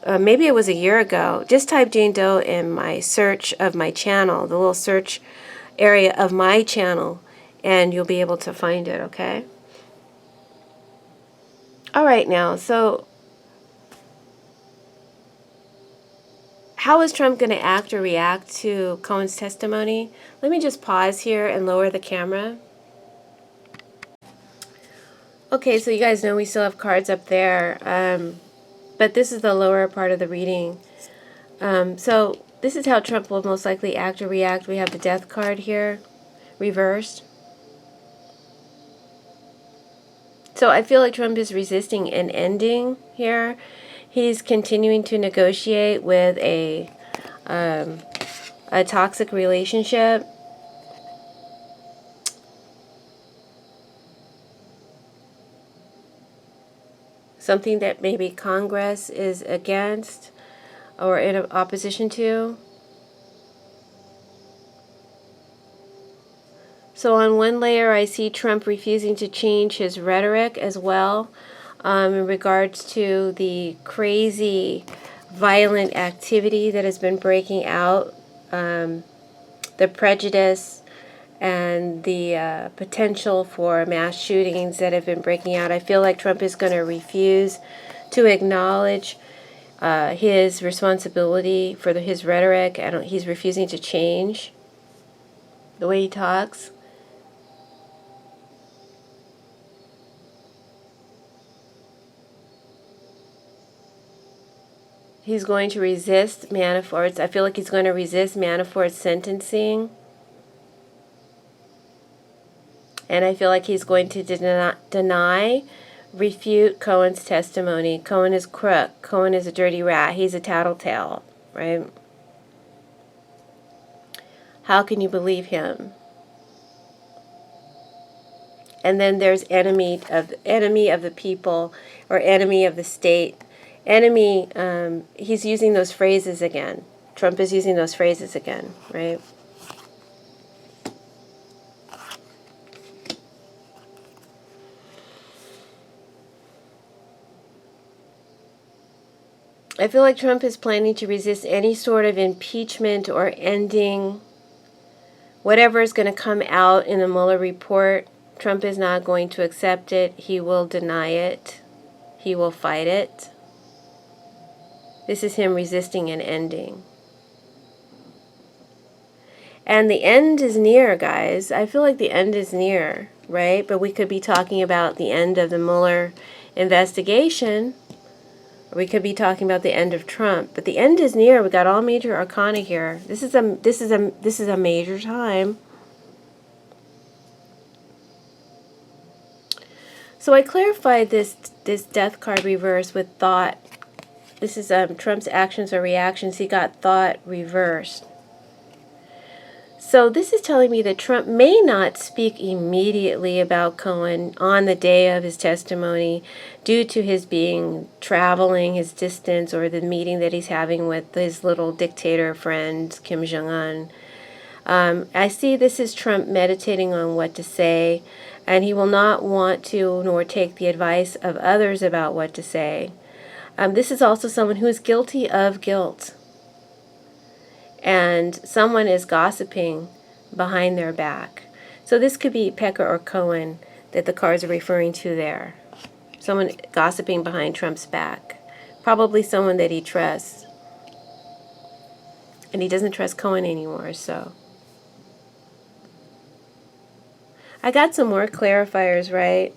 Speaker 1: maybe it was a year ago, just type Jane Doe in my search of my channel, the little search area of my channel, and you'll be able to find it, okay? All right, now, so how is Trump going to act or react to Cohen's testimony? Let me just pause here and lower the camera. Okay, so you guys know we still have cards up there, but this is the lower part of the reading. So this is how Trump will most likely act or react. We have the Death card here, reversed. So I feel like Trump is resisting an ending here. He's continuing to negotiate with a toxic relationship. something that maybe Congress is against or in opposition to. So on one layer, I see Trump refusing to change his rhetoric as well, in regards to the crazy, violent activity that has been breaking out, the prejudice and the potential for mass shootings that have been breaking out. I feel like Trump is going to refuse to acknowledge his responsibility for his rhetoric. He's refusing to change the way he talks. He's going to resist Manafort's. I feel like he's going to resist Manafort's sentencing. And I feel like he's going to deny, refute Cohen's testimony. Cohen is crook. Cohen is a dirty rat. He's a tattletale, right? How can you believe him? And then there's enemy of the people, or enemy of the state. Enemy, he's using those phrases again. Trump is using those phrases again, right? I feel like Trump is planning to resist any sort of impeachment or ending. Whatever is going to come out in the Mueller report, Trump is not going to accept it. He will deny it. He will fight it. This is him resisting an ending. And the end is near, guys. I feel like the end is near, right? But we could be talking about the end of the Mueller investigation. Or we could be talking about the end of Trump. But the end is near. We got all major arcana here. This is a major time. So I clarified this death card reverse with thought. This is Trump's actions or reactions. He got thought reversed. So this is telling me that Trump may not speak immediately about Cohen on the day of his testimony due to his being traveling, his distance, or the meeting that he's having with his little dictator friend, Kim Jong-un. I see this is Trump meditating on what to say, and he will not want to nor take the advice of others about what to say. This is also someone who is guilty of guilt. And someone is gossiping behind their back. So this could be Pecker or Cohen that the cards are referring to there. Someone gossiping behind Trump's back. Probably someone that he trusts. And he doesn't trust Cohen anymore, so. I got some more clarifiers, right?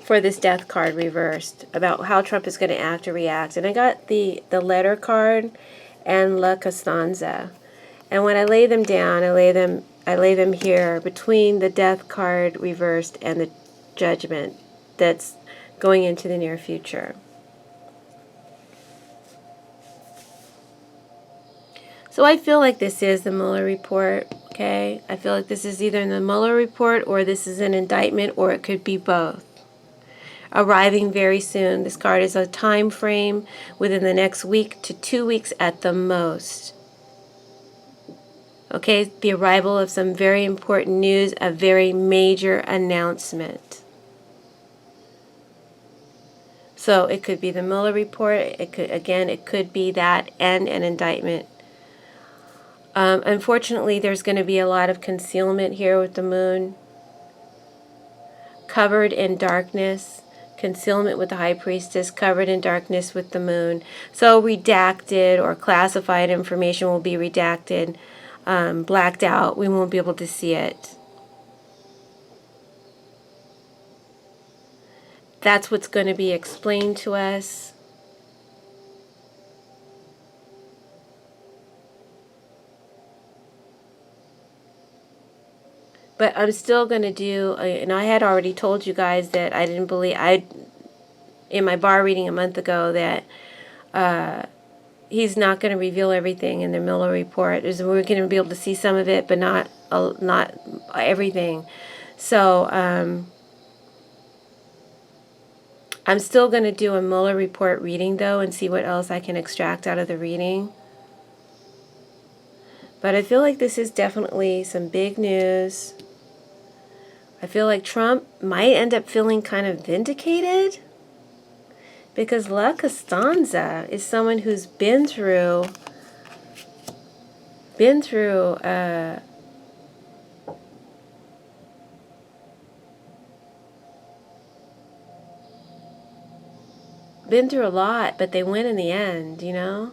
Speaker 1: For this death card reversed, about how Trump is going to act or react. And I got the letter card and La Costanza. And when I lay them down, I lay them here between the death card reversed and the judgment that's going into the near future. So I feel like this is the Mueller report, okay? I feel like this is either in the Mueller report or this is an indictment, or it could be both. Arriving very soon. This card is a time frame within the next week to 2 weeks at the most. Okay, the arrival of some very important news, a very major announcement. So it could be the Mueller report. It could be that and an indictment. Unfortunately, there's going to be a lot of concealment here with the moon. Covered in darkness. Concealment with the high priestess, covered in darkness with the moon. So redacted or classified information will be redacted, blacked out. We won't be able to see it. That's what's going to be explained to us. But I'm still going to do, and I had already told you guys that I didn't believe, in my bar reading a month ago, that he's not going to reveal everything in the Mueller report. We're going to be able to see some of it, but not everything. So I'm still going to do a Mueller report reading, though, and see what else I can extract out of the reading. But I feel like this is definitely some big news. I feel like Trump might end up feeling kind of vindicated, because La Costanza is someone who's been through a lot, but they win in the end, you know?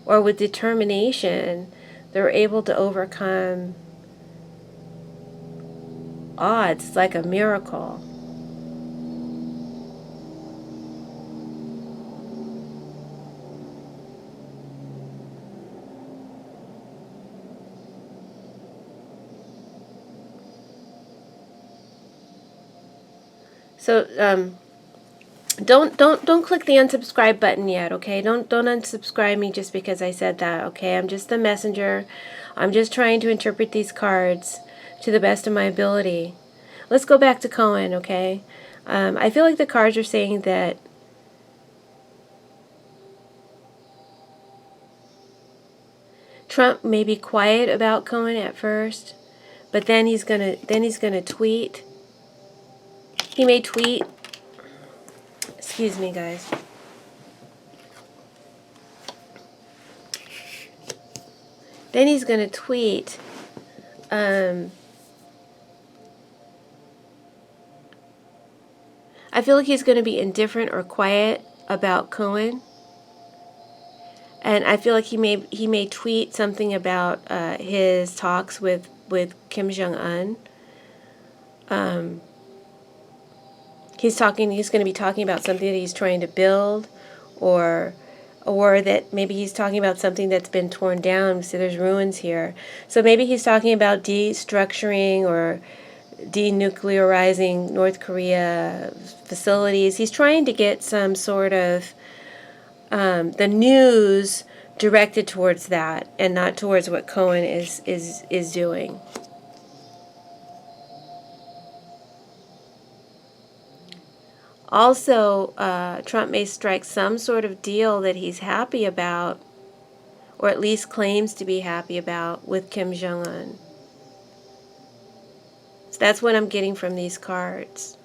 Speaker 1: Or with determination, they're able to overcome odds. It's like a miracle. So don't click the unsubscribe button yet, okay? Don't unsubscribe me just because I said that, okay? I'm just the messenger. I'm just trying to interpret these cards to the best of my ability. Let's go back to Cohen, okay? I feel like the cards are saying that Trump may be quiet about Cohen at first, but then he's gonna tweet. He may tweet. Excuse me, guys. Then he's gonna tweet. I feel like he's going to be indifferent or quiet about Cohen, and I feel like he may tweet something about his talks with Kim Jong-un. He's going to be talking about something that he's trying to build, or that maybe he's talking about something that's been torn down. So there's ruins here. So maybe he's talking about destructuring or denuclearizing North Korea facilities. He's trying to get some sort of the news directed towards that and not towards what Cohen is doing. Also, Trump may strike some sort of deal that he's happy about, or at least claims to be happy about, with Kim Jong-un. So that's what I'm getting from these cards.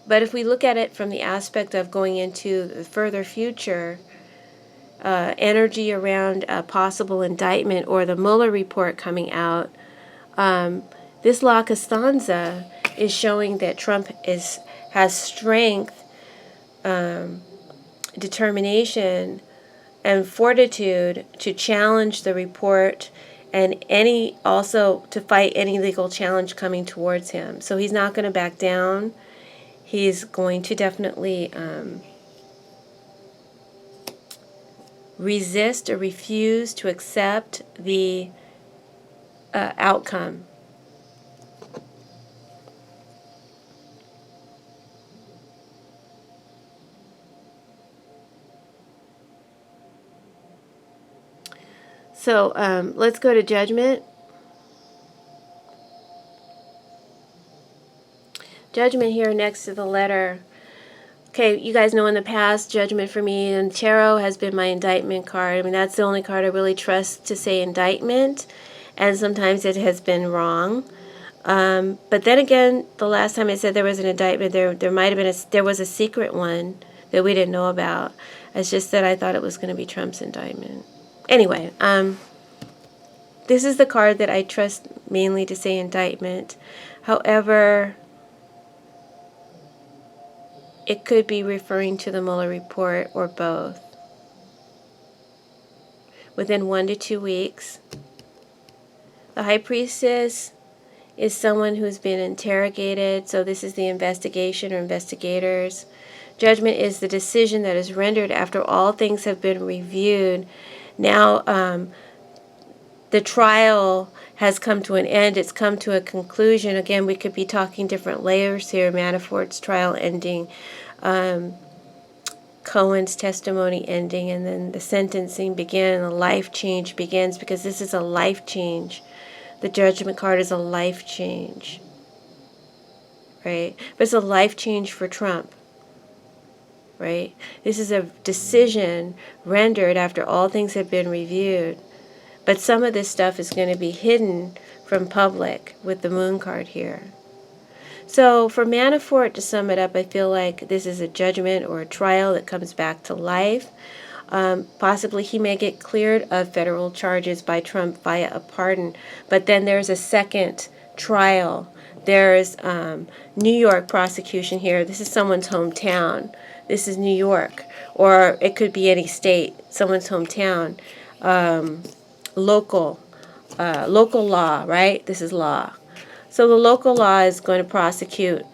Speaker 1: But if we look at it from the aspect of going into the further future, energy around a possible indictment or the Mueller report coming out, this La Costanza is showing that Trump has strength, determination, and fortitude to challenge the report, and also to fight any legal challenge coming towards him. So he's not going to back down. He's going to definitely resist or refuse to accept the outcome. So let's go to Judgment. Judgment here next to the letter. Okay, you guys know in the past, Judgment for me and Tarot has been my indictment card. I mean, that's the only card I really trust to say indictment, and sometimes it has been wrong. But then again, the last time I said there was an indictment, there might have been there was a secret one that we didn't know about. It's just that I thought it was going to be Trump's indictment. Anyway, this is the card that I trust mainly to say indictment. However, it could be referring to the Mueller report or both. Within 1 to 2 weeks. The High Priestess is someone who's been interrogated, so this is the investigation or investigators. Judgment is the decision that is rendered after all things have been reviewed. Now, the trial has come to an end. It's come to a conclusion. Again, we could be talking different layers here. Manafort's trial ending. Cohen's testimony ending, and then the sentencing begin, and the life change begins, because this is a life change. The judgment card is a life change, right? But it's a life change for Trump, right? This is a decision rendered after all things have been reviewed. But some of this stuff is going to be hidden from public with the moon card here. So for Manafort, to sum it up, I feel like this is a judgment or a trial that comes back to life. Possibly he may get cleared of federal charges by Trump via a pardon. But then there's a second trial. There's New York prosecution here. This is someone's hometown. This is New York. Or it could be any state, someone's hometown. Local law, right? This is law. So the local law is going to prosecute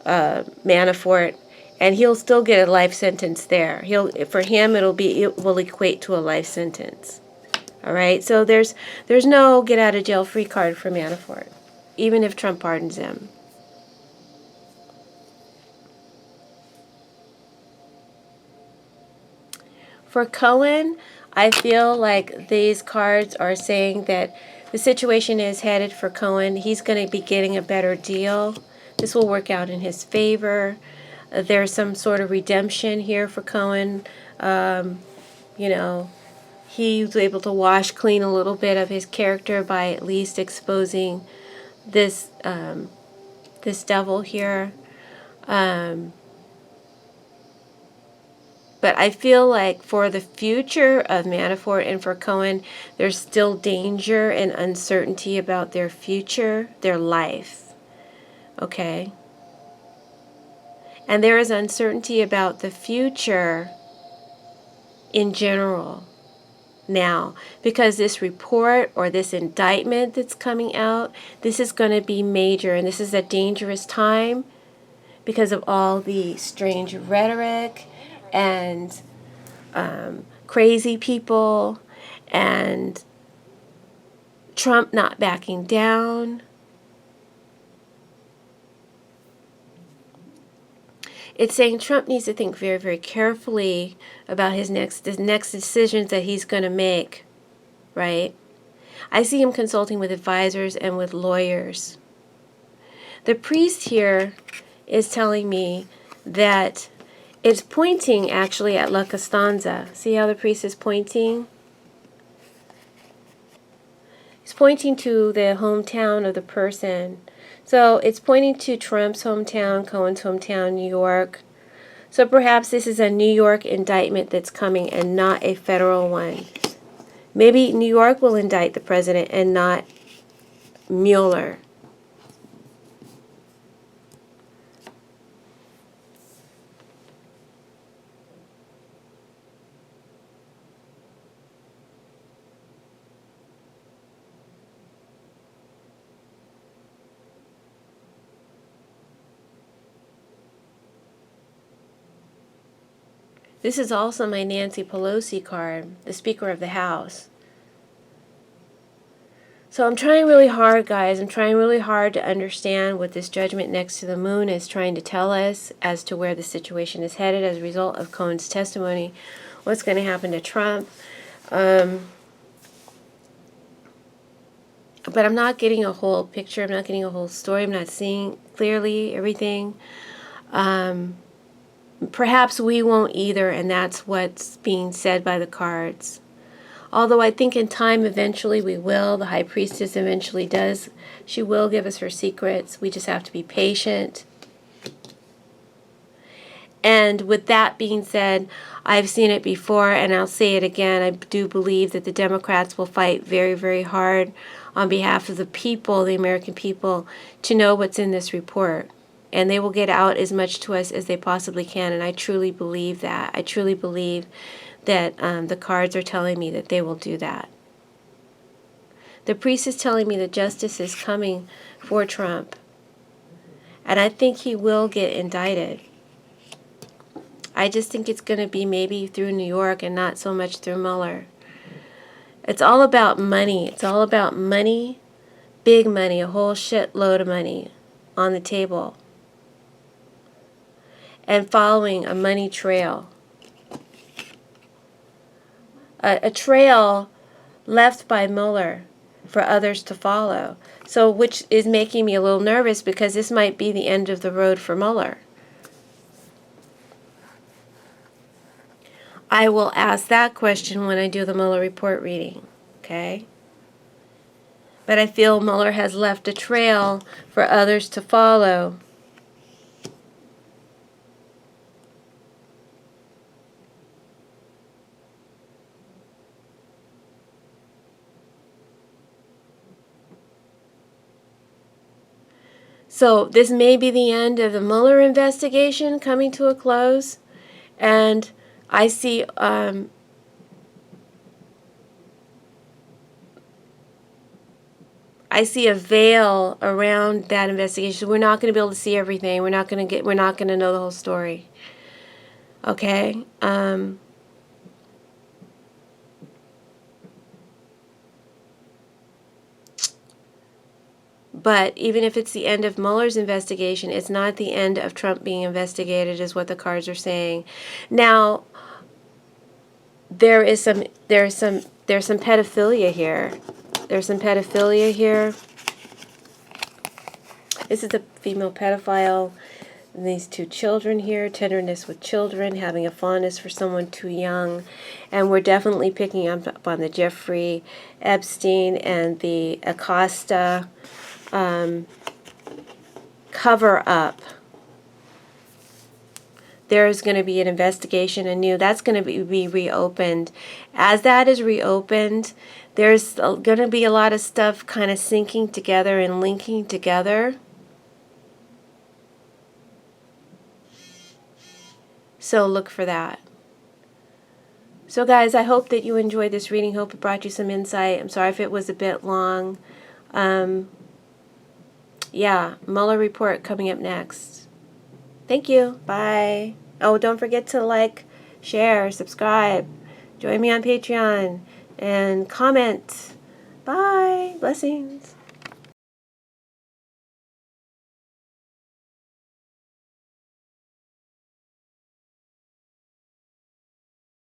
Speaker 1: Manafort, and he'll still get a life sentence there. For him, it will equate to a life sentence. All right. So there's no get out of jail free card for Manafort, even if Trump pardons him. For Cohen, I feel like these cards are saying that the situation is headed for Cohen. He's going to be getting a better deal. This will work out in his favor. There's some sort of redemption here for Cohen. You know, he was able to wash clean a little bit of his character by at least exposing this this devil here. But I feel like for the future of Manafort and for Cohen, there's still danger and uncertainty about their future, their life. Okay? And there is uncertainty about the future in general now, because this report or this indictment that's coming out, this is going to be major, and this is a dangerous time because of all the strange rhetoric and crazy people, and Trump not backing down. It's saying Trump needs to think very, very carefully about the next decisions that he's going to make, right? I see him consulting with advisors and with lawyers. The priest here is telling me that it's pointing actually at La Costanza. See how the priest is pointing? He's pointing to the hometown of the person. So it's pointing to Trump's hometown, Cohen's hometown, New York. So perhaps this is a New York indictment that's coming and not a federal one. Maybe New York will indict the president and not Mueller. This is also my Nancy Pelosi card, the Speaker of the House. So I'm trying really hard, guys. I'm trying really hard to understand what this judgment next to the moon is trying to tell us as to where the situation is headed as a result of Cohen's testimony. What's going to happen to Trump. But I'm not getting a whole picture. I'm not getting a whole story. I'm not seeing clearly everything. Perhaps we won't either, and that's what's being said by the cards. Although I think in time eventually we will. The High Priestess eventually does. She will give us her secrets. We just have to be patient. And with that being said, I've seen it before, and I'll say it again. I do believe that the Democrats will fight very, very hard on behalf of the people, the American people, to know what's in this report. And they will get out as much to us as they possibly can. And I truly believe that. I truly believe that the cards are telling me that they will do that. The priest is telling me that justice is coming for Trump. And I think he will get indicted. I just think it's going to be maybe through New York and not so much through Mueller. It's all about money. It's all about money, big money, a whole shitload of money on the table. And following a money trail. a trail left by Mueller for others to follow. So, which is making me a little nervous because this might be the end of the road for Mueller. I will ask that question when I do the Mueller report reading, okay? But I feel Mueller has left a trail for others to follow. So this may be the end of the Mueller investigation coming to a close. And I see a veil around that investigation. We're not going to be able to see everything. We're not going to know the whole story. Okay? But even if it's the end of Mueller's investigation, it's not the end of Trump being investigated, is what the cards are saying. Now, there's some pedophilia here. There's some pedophilia here. This is a female pedophile. And these two children here, tenderness with children, having a fondness for someone too young. And we're definitely picking up on the Jeffrey Epstein and the Acosta cover up. There's going to be an investigation anew. That's going to be reopened. As that is reopened, there's going to be a lot of stuff kind of syncing together and linking together. So look for that. So guys, I hope that you enjoyed this reading. Hope it brought you some insight. I'm sorry if it was a bit long. Yeah, Mueller report coming up next. Thank you. Bye. Oh, don't forget to like, share, subscribe. Join me on Patreon and comment. Bye. Blessings.